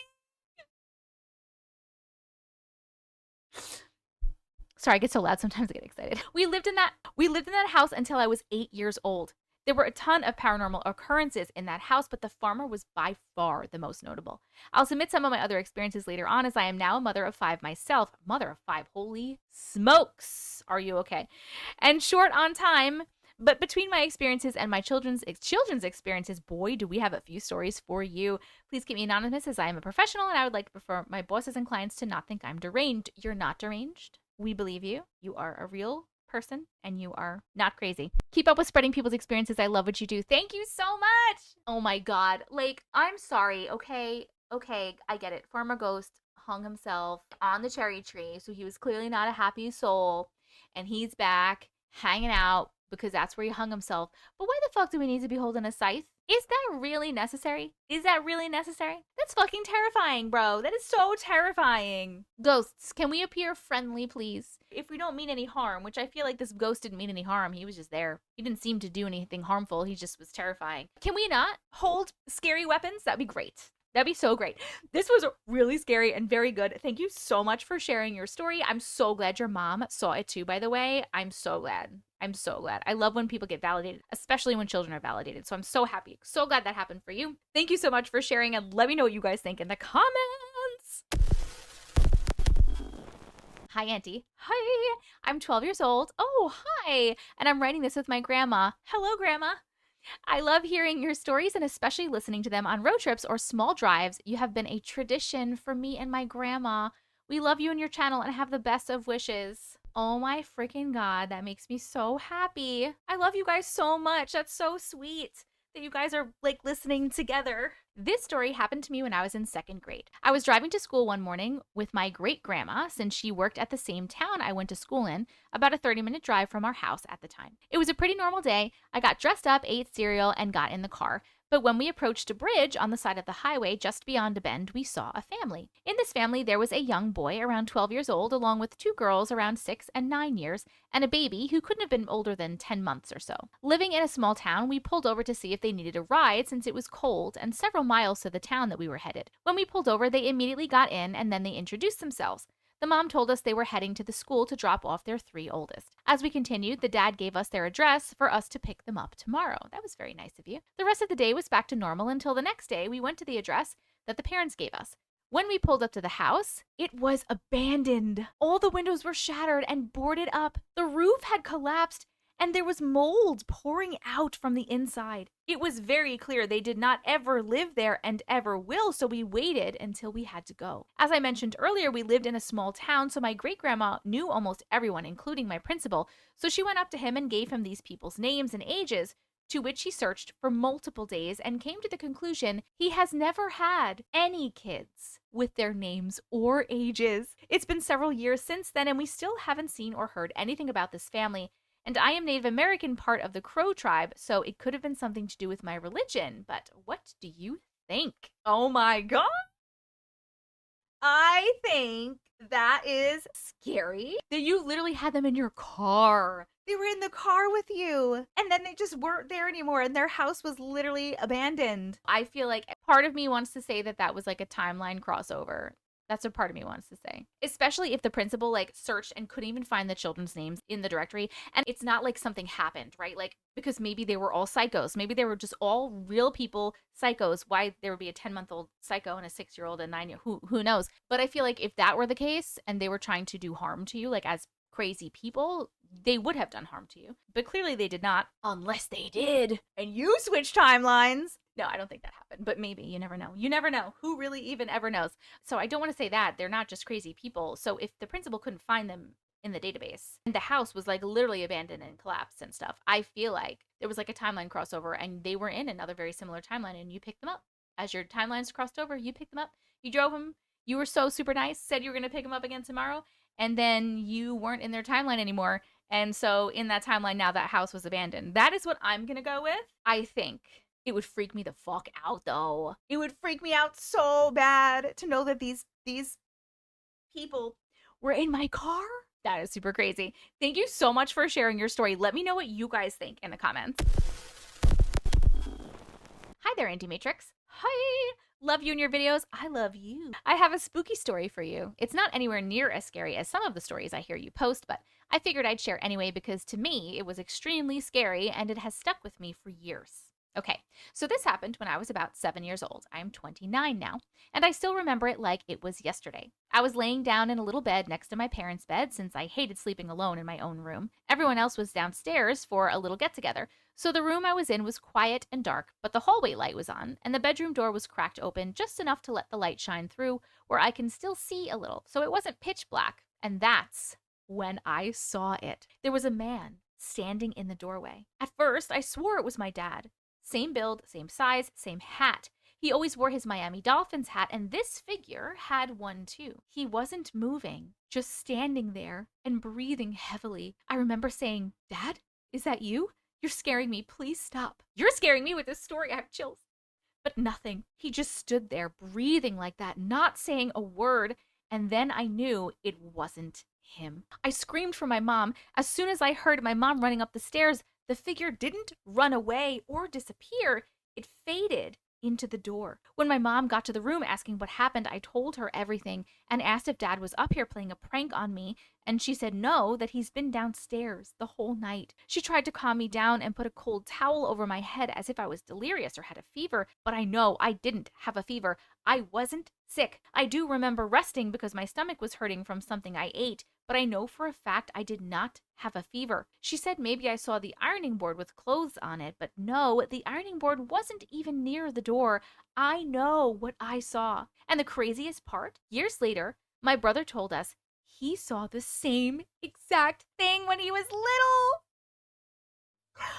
A: Sorry, I get so loud sometimes I get excited. We lived in that house until I was 8 years old. There were a ton of paranormal occurrences in that house, but the farmer was by far the most notable. I'll submit some of my other experiences later on, as I am now a mother of 5 myself. Mother of 5, holy smokes. Are you okay? And short on time, but between my experiences and my children's experiences, boy, do we have a few stories for you. Please keep me anonymous, as I am a professional and I would like for my bosses and clients to not think I'm deranged. You're not deranged. We believe you. You are a real person and you are not crazy. Keep up with spreading people's experiences. I love what you do. Thank you so much. Oh my God. Like, I'm sorry. Okay, I get it. Farmer Ghost hung himself on the cherry tree, so he was clearly not a happy soul, and he's back hanging out because that's where he hung himself. But why the fuck do we need to be holding a scythe? Is that really necessary? Is that really necessary? That's fucking terrifying, bro. That is so terrifying. Ghosts, can we appear friendly, please? If we don't mean any harm, which I feel like this ghost didn't mean any harm. He was just there. He didn't seem to do anything harmful. He just was terrifying. Can we not hold scary weapons? That'd be great. That'd be so great. This was really scary and very good. Thank you so much for sharing your story. I'm so glad your mom saw it too, by the way. I'm so glad. I'm so glad. I love when people get validated, especially when children are validated. So I'm so happy. So glad that happened for you. Thank you so much for sharing, and let me know what you guys think in the comments. Hi, Auntie. Hi. I'm 12 years old. Oh, hi. And I'm writing this with my grandma. Hello, Grandma. I love hearing your stories and especially listening to them on road trips or small drives. You have been a tradition for me and my grandma. We love you and your channel and have the best of wishes. Oh my freaking God, that makes me so happy. I love you guys so much. That's so sweet that you guys are like listening together. This story happened to me when I was in 2nd grade. I was driving to school one morning with my great grandma, since she worked at the same town I went to school in, about a 30-minute drive from our house at the time. It was a pretty normal day. I got dressed up, ate cereal, and got in the car. But when we approached a bridge on the side of the highway just beyond a bend, we saw a family. In this family, there was a young boy around 12 years old, along with 2 girls around 6 and 9 years, and a baby who couldn't have been older than 10 months or so. Living in a small town, we pulled over to see if they needed a ride since it was cold and several miles to the town that we were headed. When we pulled over, they immediately got in and then they introduced themselves. The mom told us they were heading to the school to drop off their 3 oldest. As we continued, the dad gave us their address for us to pick them up tomorrow. That was very nice of you. The rest of the day was back to normal until the next day we went to the address that the parents gave us. When we pulled up to the house, it was abandoned. All the windows were shattered and boarded up. The roof had collapsed and there was mold pouring out from the inside. It was very clear they did not ever live there and ever will, so we waited until we had to go. As I mentioned earlier, we lived in a small town, so my great-grandma knew almost everyone, including my principal, so she went up to him and gave him these people's names and ages, to which he searched for multiple days and came to the conclusion he has never had any kids with their names or ages. It's been several years since then, and we still haven't seen or heard anything about this family. And I am Native American, part of the Crow tribe, so it could have been something to do with my religion. But what do you think? Oh my God. I think that is scary. That you literally had them in your car. They were in the car with you. And then they just weren't there anymore. And their house was literally abandoned. I feel like part of me wants to say that that was like a timeline crossover. That's what part of me wants to say. Especially if the principal like searched and couldn't even find the children's names in the directory. And it's not like something happened, right? Like, because maybe they were all psychos. Maybe they were just all real people, psychos. Why there would be a 10-month-old psycho and a 6-year-old and 9-year, who knows? But I feel like if that were the case and they were trying to do harm to you, like as crazy people, they would have done harm to you. But clearly they did not, unless they did. And you switched timelines. No, I don't think that happened, but maybe. You never know. You never know. Who really even ever knows? So I don't want to say that. They're not just crazy people. So if the principal couldn't find them in the database and the house was like literally abandoned and collapsed and stuff, I feel like there was like a timeline crossover and they were in another very similar timeline and you picked them up. As your timelines crossed over, you picked them up. You drove them. You were so super nice, said you were going to pick them up again tomorrow, and then you weren't in their timeline anymore. And so in that timeline now, that house was abandoned. That is what I'm going to go with. I think it would freak me the fuck out, though. It would freak me out so bad to know that these people were in my car. That is super crazy. Thank you so much for sharing your story. Let me know what you guys think in the comments. Hi there, Auntie Matrix. Hi. Love you and your videos. I love you. I have a spooky story for you. It's not anywhere near as scary as some of the stories I hear you post, but I figured I'd share anyway because to me, it was extremely scary and it has stuck with me for years. Okay, so this happened when I was about 7 years old. I'm 29 now, and I still remember it like it was yesterday. I was laying down in a little bed next to my parents' bed since I hated sleeping alone in my own room. Everyone else was downstairs for a little get-together, so the room I was in was quiet and dark, but the hallway light was on, and the bedroom door was cracked open just enough to let the light shine through where I can still see a little, so it wasn't pitch black. And that's when I saw it. There was a man standing in the doorway. At first, I swore it was my dad. Same build, same size, same hat. He always wore his Miami Dolphins hat, and this figure had one too. He wasn't moving, just standing there and breathing heavily. I remember saying, "Dad, is that you? You're scaring me. Please stop. You're scaring me with this story. I have chills." But nothing. He just stood there breathing like that, not saying a word, and then I knew it wasn't him. I screamed for my mom. As soon as I heard my mom running up the stairs, the figure didn't run away or disappear. It faded into the door. When my mom got to the room asking what happened, I told her everything and asked if Dad was up here playing a prank on me, and she said no, that he's been downstairs the whole night. She tried to calm me down and put a cold towel over my head as if I was delirious or had a fever, but I know I didn't have a fever. I wasn't sick. I do remember resting because my stomach was hurting from something I ate, but I know for a fact I did not have a fever. She said maybe I saw the ironing board with clothes on it, but no, the ironing board wasn't even near the door. I know what I saw. And the craziest part, years later, my brother told us he saw the same exact thing when he was little.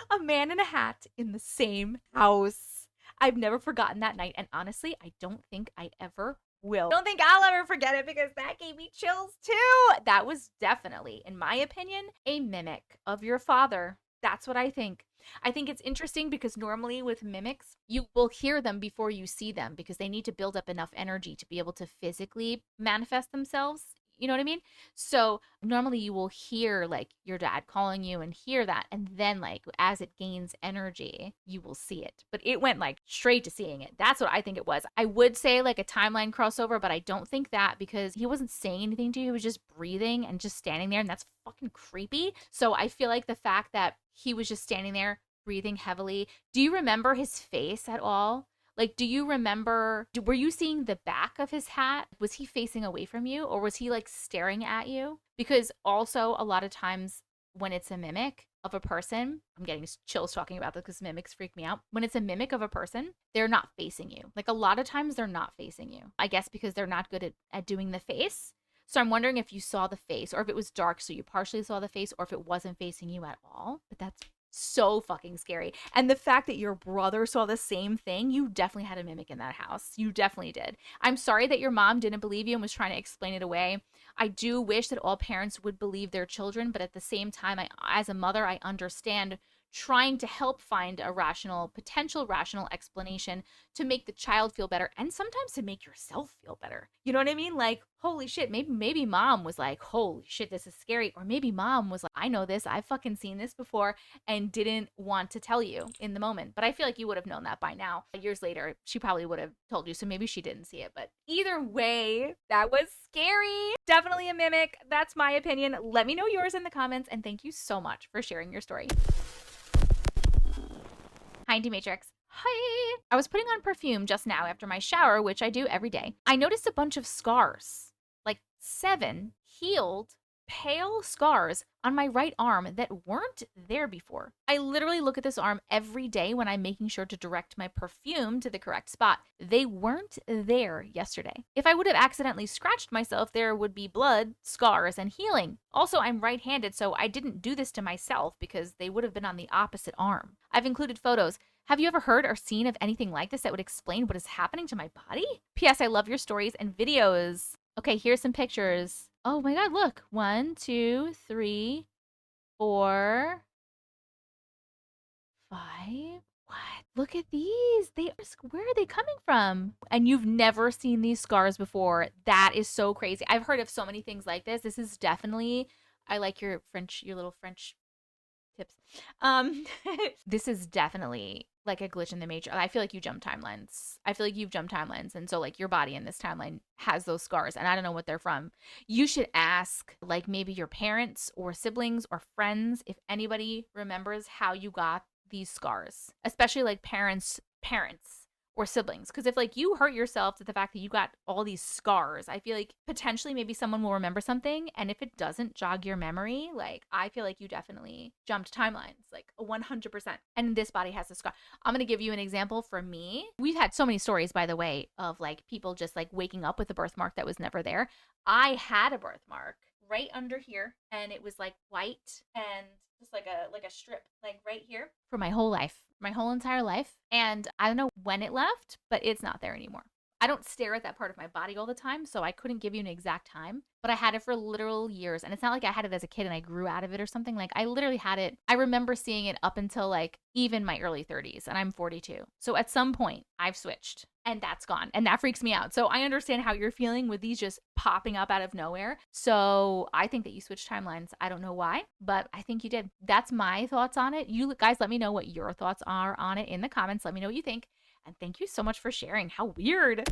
A: A man in a hat in the same house. I've never forgotten that night, and honestly, I don't think I ever will. I don't think I'll ever forget it because that gave me chills too. That was definitely, in my opinion, a mimic of your father. That's what I think. I think it's interesting because normally with mimics, you will hear them before you see them because they need to build up enough energy to be able to physically manifest themselves. You know what I mean? So normally you will hear like your dad calling you and hear that. And then like as it gains energy, you will see it. But it went like straight to seeing it. That's what I think it was. I would say like a timeline crossover, but I don't think that because he wasn't saying anything to you. He was just breathing and just standing there. And that's fucking creepy. So I feel like the fact that he was just standing there breathing heavily. Do you remember his face at all? Like, do you remember, were you seeing the back of his hat? Was he facing away from you or was he like staring at you? Because also a lot of times when it's a mimic of a person, I'm getting chills talking about this because mimics freak me out. When it's a mimic of a person, they're not facing you. Like a lot of times they're not facing you. I guess because they're not good at doing the face. So I'm wondering if you saw the face or if it was dark so you partially saw the face or if it wasn't facing you at all. But that's so fucking scary. And the fact that your brother saw the same thing, you definitely had a mimic in that house. You definitely did. I'm sorry that your mom didn't believe you and was trying to explain it away. I do wish that all parents would believe their children, but at the same time, as a mother, I understand trying to help find a potential rational explanation to make the child feel better and sometimes to make yourself feel better. You know what I mean? Like, holy shit, maybe mom was like, holy shit, this is scary. Or maybe mom was like, I know this, I've fucking seen this before and didn't want to tell you in the moment. But I feel like you would have known that by now. Years later, she probably would have told you. So maybe she didn't see it. But either way, that was scary. Definitely a mimic. That's my opinion. Let me know yours in the comments. And thank you so much for sharing your story. Hi, Auntie Matrix. Hi. I was putting on perfume just now after my shower, which I do every day. I noticed a bunch of scars, like 7 healed, pale scars on my right arm that weren't there before. I literally look at this arm every day when I'm making sure to direct my perfume to the correct spot. They weren't there yesterday. If I would have accidentally scratched myself, there would be blood, scars, and healing. Also, I'm right-handed, so I didn't do this to myself because they would have been on the opposite arm. I've included photos. Have you ever heard or seen of anything like this that would explain what is happening to my body? P.S. I love your stories and videos. Okay, here's some pictures. Oh my God, look. 1, 2, 3, 4, 5. What? Look at these. Where are they coming from? And you've never seen these scars before. That is so crazy. I've heard of so many things like this. This is definitely, I like your little French tips. Um, this is definitely like a glitch in the matrix. I feel like you jumped timelines. I feel like you've jumped timelines. And so like your body in this timeline has those scars and I don't know what they're from. You should ask like maybe your parents or siblings or friends if anybody remembers how you got these scars, especially like parents or siblings. Because if like you hurt yourself to the fact that you got all these scars, I feel like potentially maybe someone will remember something. And if it doesn't jog your memory, like I feel like you definitely jumped timelines, like 100%. And this body has a scar. I'm going to give you an example for me. We've had so many stories, by the way, of like people just like waking up with a birthmark that was never there. I had a birthmark right under here and it was like white and just like a strip like right here for my whole life, my whole entire life. And I don't know when it left, but it's not there anymore. I don't stare at that part of my body all the time, so I couldn't give you an exact time, but I had it for literal years. And it's not like I had it as a kid and I grew out of it or something. Like I literally had it. I remember seeing it up until like even my early 30s, and I'm 42. So at some point I've switched and that's gone. And that freaks me out. So I understand how you're feeling with these just popping up out of nowhere. So I think that you switched timelines. I don't know why, but I think you did. That's my thoughts on it. You guys let me know what your thoughts are on it in the comments. Let me know what you think. And thank you so much for sharing. How weird.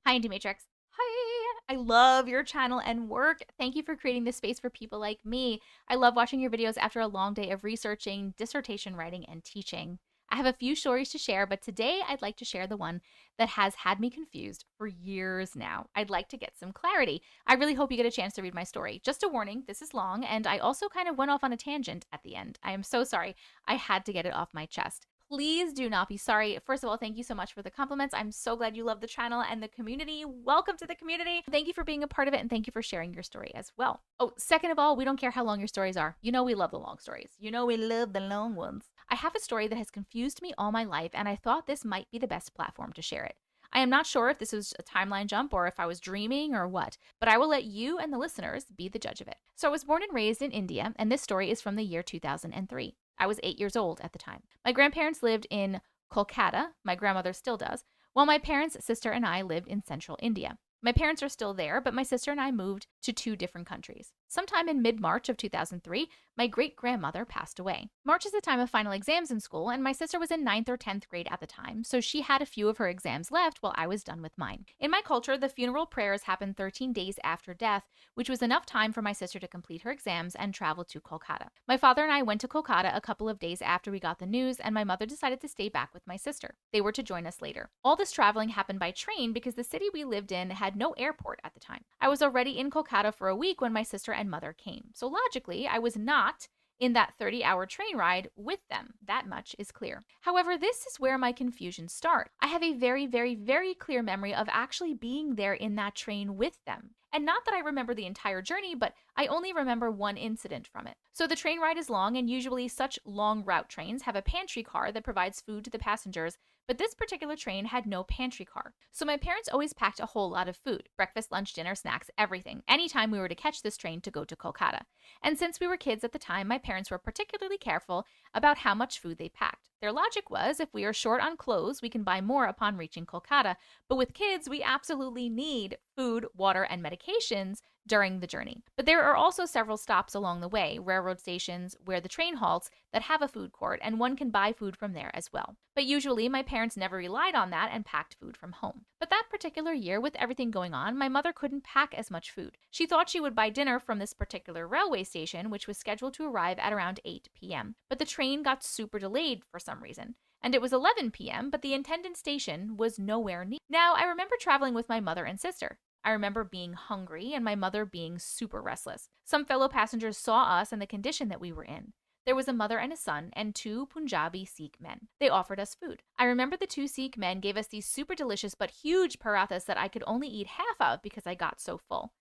A: Hi, Auntie Matrix. Hi. I love your channel and work. Thank you for creating this space for people like me. I love watching your videos after a long day of researching, dissertation writing, and teaching. I have a few stories to share, but today I'd like to share the one that has had me confused for years now. I'd like to get some clarity. I really hope you get a chance to read my story. Just a warning, this is long, and I also kind of went off on a tangent at the end. I am so sorry. I had to get it off my chest. Please do not be sorry. First of all, thank you so much for the compliments. I'm so glad you love the channel and the community. Welcome to the community. Thank you for being a part of it, and thank you for sharing your story as well. Oh, second of all, we don't care how long your stories are. You know we love the long stories. You know we love the long ones. I have a story that has confused me all my life, and I thought this might be the best platform to share it. I am not sure if this was a timeline jump or if I was dreaming or what, but I will let you and the listeners be the judge of it. So I was born and raised in India, and this story is from the year 2003. I was 8 years old at the time. My grandparents lived in Kolkata, my grandmother still does, while my parents, sister, and I lived in central India. My parents are still there, but my sister and I moved to 2 different countries. Sometime in mid-March of 2003, my great-grandmother passed away. March is the time of final exams in school, and my sister was in 9th or 10th grade at the time, so she had a few of her exams left while I was done with mine. In my culture, the funeral prayers happened 13 days after death, which was enough time for my sister to complete her exams and travel to Kolkata. My father and I went to Kolkata a couple of days after we got the news, and my mother decided to stay back with my sister. They were to join us later. All this traveling happened by train because the city we lived in had no airport at the time. I was already in Kolkata for a week when my sister and mother came. So logically, I was not in that 30-hour train ride with them. That much is clear. However, this is where my confusion starts. I have a very, very, very clear memory of actually being there in that train with them. And not that I remember the entire journey, but I only remember one incident from it. So the train ride is long, and usually such long route trains have a pantry car that provides food to the passengers, but this particular train had no pantry car. So my parents always packed a whole lot of food, breakfast, lunch, dinner, snacks, everything, anytime we were to catch this train to go to Kolkata. And since we were kids at the time, my parents were particularly careful about how much food they packed. Their logic was, if we are short on clothes, we can buy more upon reaching Kolkata. But with kids, we absolutely need food, water, and medications during the journey. But there are also several stops along the way, railroad stations where the train halts that have a food court, and one can buy food from there as well. But usually my parents never relied on that and packed food from home. But that particular year, with everything going on, my mother couldn't pack as much food. She thought she would buy dinner from this particular railway station, which was scheduled to arrive at around 8 p.m. But the train got super delayed for some reason. And it was 11 p.m., but the intended station was nowhere near. Now, I remember traveling with my mother and sister. I remember being hungry and my mother being super restless. Some fellow passengers saw us and the condition that we were in. There was a mother and a son and 2 Punjabi Sikh men. They offered us food. I remember the 2 Sikh men gave us these super delicious but huge parathas that I could only eat half of because I got so full.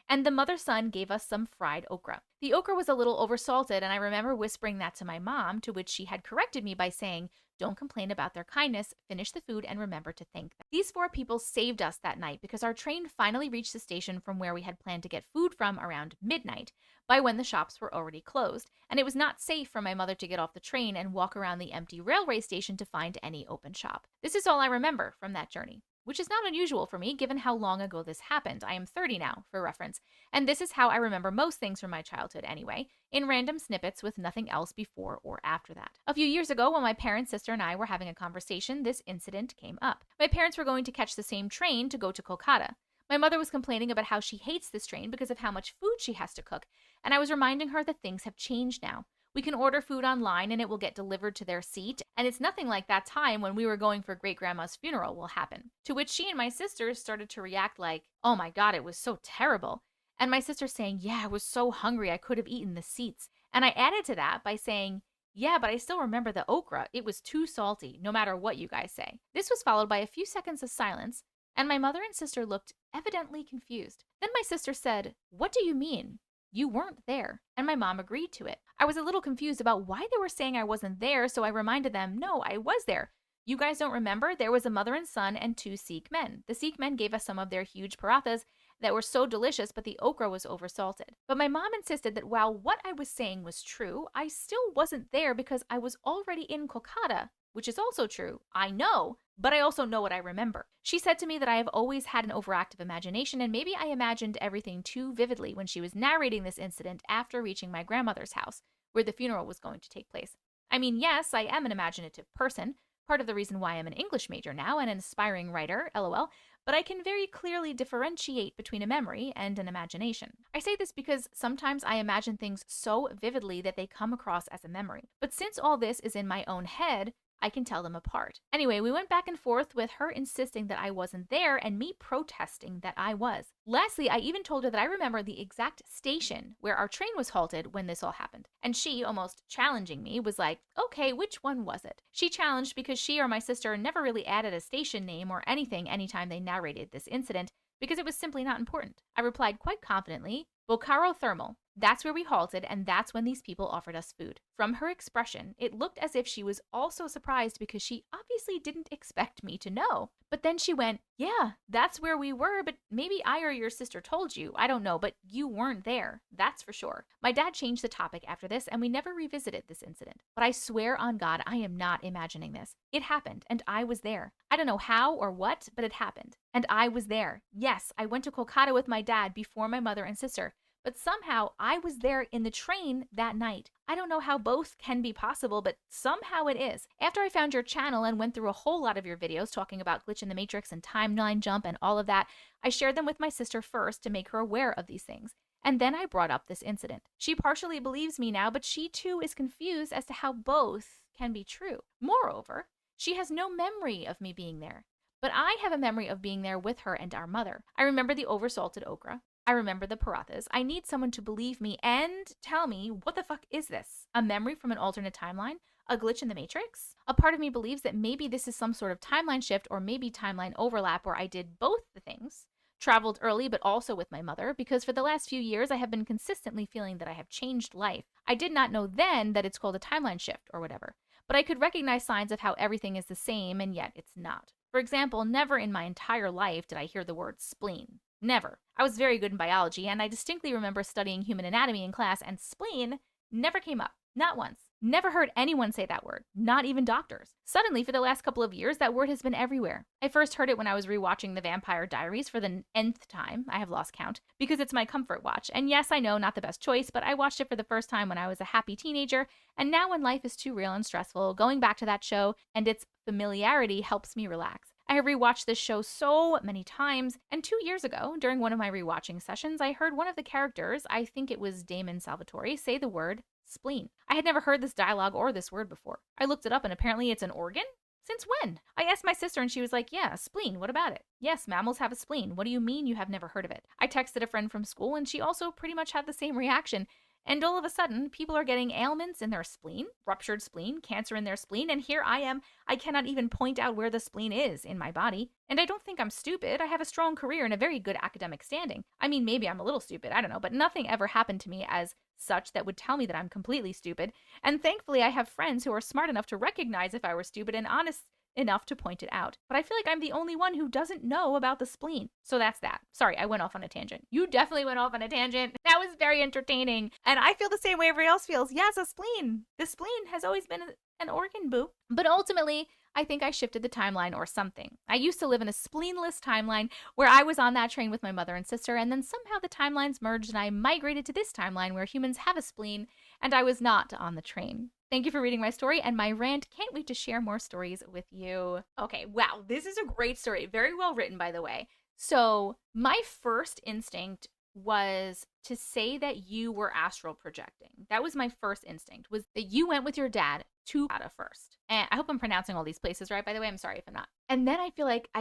A: And the mother-son gave us some fried okra. The okra was a little oversalted, and I remember whispering that to my mom, to which she had corrected me by saying, "Don't complain about their kindness, finish the food, and remember to thank them." These 4 people saved us that night because our train finally reached the station from where we had planned to get food from around midnight, by when the shops were already closed, and it was not safe for my mother to get off the train and walk around the empty railway station to find any open shop. This is all I remember from that journey, which is not unusual for me given how long ago this happened. I am 30 now, for reference, and this is how I remember most things from my childhood anyway, in random snippets with nothing else before or after that. A few years ago, when my parents, sister, and I were having a conversation, this incident came up. My parents were going to catch the same train to go to Kolkata. My mother was complaining about how she hates this train because of how much food she has to cook, and I was reminding her that things have changed now. We can order food online and it will get delivered to their seat, and it's nothing like that time when we were going for great-grandma's funeral will happen. To which she and my sisters started to react like, "Oh my God, it was so terrible." And my sister saying, "Yeah, I was so hungry I could have eaten the seats." And I added to that by saying, "Yeah, but I still remember the okra. It was too salty, no matter what you guys say." This was followed by a few seconds of silence, and my mother and sister looked evidently confused. Then my sister said, "What do you mean? You weren't there." And my mom agreed to it. I was a little confused about why they were saying I wasn't there, so I reminded them, "No, I was there. You guys don't remember? There was a mother and son and 2 Sikh men. The Sikh men gave us some of their huge parathas that were so delicious, but the okra was oversalted." But my mom insisted that while what I was saying was true, I still wasn't there because I was already in Kolkata, which is also true. I know, but I also know what I remember. She said to me that I have always had an overactive imagination, and maybe I imagined everything too vividly when she was narrating this incident after reaching my grandmother's house, where the funeral was going to take place. I mean, yes, I am an imaginative person, part of the reason why I'm an English major now and an aspiring writer, lol, but I can very clearly differentiate between a memory and an imagination. I say this because sometimes I imagine things so vividly that they come across as a memory. But since all this is in my own head, I can tell them apart. Anyway, we went back and forth with her insisting that I wasn't there and me protesting that I was. Lastly, I even told her that I remember the exact station where our train was halted when this all happened. And she, almost challenging me, was like, "Okay, which one was it?" She challenged because she or my sister never really added a station name or anything anytime they narrated this incident because it was simply not important. I replied quite confidently, "Bokaro Thermal. That's where we halted, and that's when these people offered us food." From her expression, it looked as if she was also surprised because she obviously didn't expect me to know. But then she went, "Yeah, that's where we were, but maybe I or your sister told you. I don't know, but you weren't there. That's for sure." My dad changed the topic after this, and we never revisited this incident. But I swear on God, I am not imagining this. It happened, and I was there. I don't know how or what, but it happened. And I was there. Yes, I went to Kolkata with my dad before my mother and sister. But somehow I was there in the train that night. I don't know how both can be possible, but somehow it is. After I found your channel and went through a whole lot of your videos talking about glitch in the matrix and timeline jump and all of that, I shared them with my sister first to make her aware of these things. And then I brought up this incident. She partially believes me now, but she too is confused as to how both can be true. Moreover, she has no memory of me being there. But I have a memory of being there with her and our mother. I remember the oversalted okra. I remember the parathas. I need someone to believe me and tell me, what the fuck is this? A memory from an alternate timeline? A glitch in the matrix? A part of me believes that maybe this is some sort of timeline shift or maybe timeline overlap where I did both the things. Traveled early, but also with my mother, because for the last few years I have been consistently feeling that I have changed life. I did not know then that it's called a timeline shift or whatever, but I could recognize signs of how everything is the same and yet it's not. For example, never in my entire life did I hear the word spleen. Never. I was very good in biology, and I distinctly remember studying human anatomy in class, and spleen never came up. Not once. Never heard anyone say that word, not even doctors. Suddenly, for the last couple of years, that word has been everywhere. I first heard it when I was rewatching The Vampire Diaries for the nth time, I have lost count, because it's my comfort watch. And yes, I know, not the best choice, but I watched it for the first time when I was a happy teenager, and now when life is too real and stressful, going back to that show and its familiarity helps me relax. I have rewatched this show so many times, and 2 years ago, during one of my rewatching sessions, I heard one of the characters, I think it was Damon Salvatore, say the word spleen. I had never heard this dialogue or this word before. I looked it up, and apparently it's an organ? Since when? I asked my sister, and she was like, "Yeah, a spleen, what about it?" "Yes, mammals have a spleen. What do you mean you have never heard of it?" I texted a friend from school, and she also pretty much had the same reaction. And all of a sudden, people are getting ailments in their spleen, ruptured spleen, cancer in their spleen, and here I am. I cannot even point out where the spleen is in my body. And I don't think I'm stupid. I have a strong career and a very good academic standing. I mean, maybe I'm a little stupid, I don't know, but nothing ever happened to me as such that would tell me that I'm completely stupid. And thankfully, I have friends who are smart enough to recognize if I were stupid and honest enough to point it out. But I feel like I'm the only one who doesn't know about the spleen. So that's that. Sorry, I went off on a tangent. You definitely went off on a tangent. That was very entertaining. And I feel the same way everybody else feels. Yes, a spleen. The spleen has always been an organ, boo. But ultimately, I think I shifted the timeline or something. I used to live in a spleenless timeline where I was on that train with my mother and sister, and then somehow the timelines merged and I migrated to this timeline where humans have a spleen and I was not on the train. Thank you for reading my story and my rant. Can't wait to share more stories with you. Okay, wow, this is a great story. Very well written, by the way. So my first instinct was to say that you were astral projecting. That was my first instinct, was that you went with your dad to Nevada first. And I hope I'm pronouncing all these places right, by the way. I'm sorry if I'm not. And then I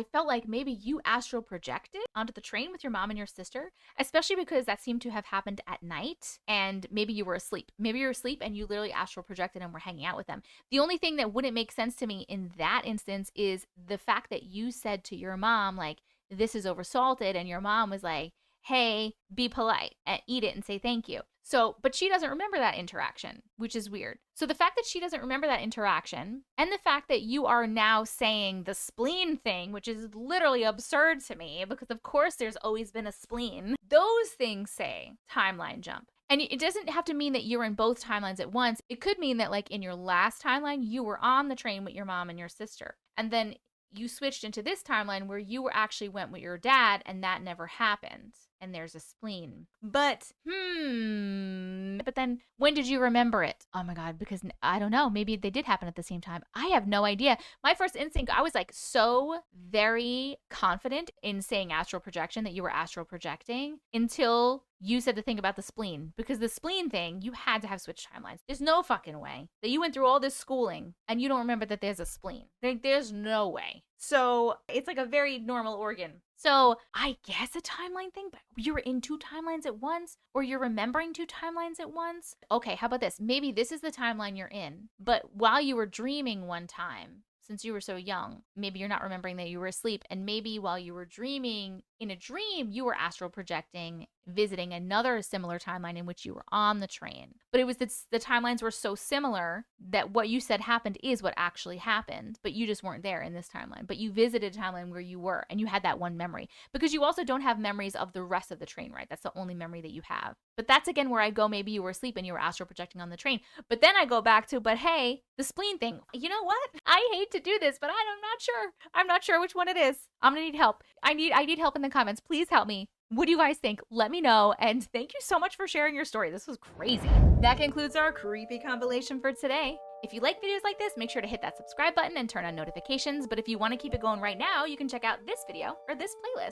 A: felt like maybe you astral projected onto the train with your mom and your sister, especially because that seemed to have happened at night and maybe you were asleep. Maybe you were asleep and you literally astral projected and were hanging out with them. The only thing that wouldn't make sense to me in that instance is the fact that you said to your mom, like, this is oversalted, and your mom was like, hey, be polite and eat it and say thank you. So, but she doesn't remember that interaction, which is weird. So the fact that she doesn't remember that interaction and the fact that you are now saying the spleen thing, which is literally absurd to me because of course there's always been a spleen, those things say timeline jump. And it doesn't have to mean that you're in both timelines at once. It could mean that like in your last timeline, you were on the train with your mom and your sister. And then you switched into this timeline where you were actually went with your dad and that never happened. And there's a spleen. But then when did you remember it? Oh my God, because I don't know. Maybe they did happen at the same time. I have no idea. My first instinct, I was like so very confident in saying astral projection that you were astral projecting until you said the thing about the spleen. Because the spleen thing, you had to have switched timelines. There's no fucking way that you went through all this schooling and you don't remember that there's a spleen. There's no way. So it's like a very normal organ. So I guess a timeline thing, but you're in two timelines at once, or you're remembering two timelines at once. Okay, how about this? Maybe this is the timeline you're in, but while you were dreaming one time, since you were so young, maybe you're not remembering that you were asleep, and maybe while you were dreaming, in a dream, you were astral projecting, visiting another similar timeline in which you were on the train. But it was the timelines were so similar that what you said happened is what actually happened, but you just weren't there in this timeline. But you visited a timeline where you were, and you had that one memory. Because you also don't have memories of the rest of the train ride. That's the only memory that you have. But that's again where I go, maybe you were asleep and you were astral projecting on the train. But then I go back to, but hey, the spleen thing. You know what? I hate to do this, but I'm not sure. I'm not sure which one it is. I'm gonna need help. I need help in the comments. Please help me. What do you guys think? Let me know. And thank you so much for sharing your story. This was crazy. That concludes our creepy compilation for today. If you like videos like this, make sure to hit that subscribe button and turn on notifications. But if you want to keep it going right now, you can check out this video or this playlist.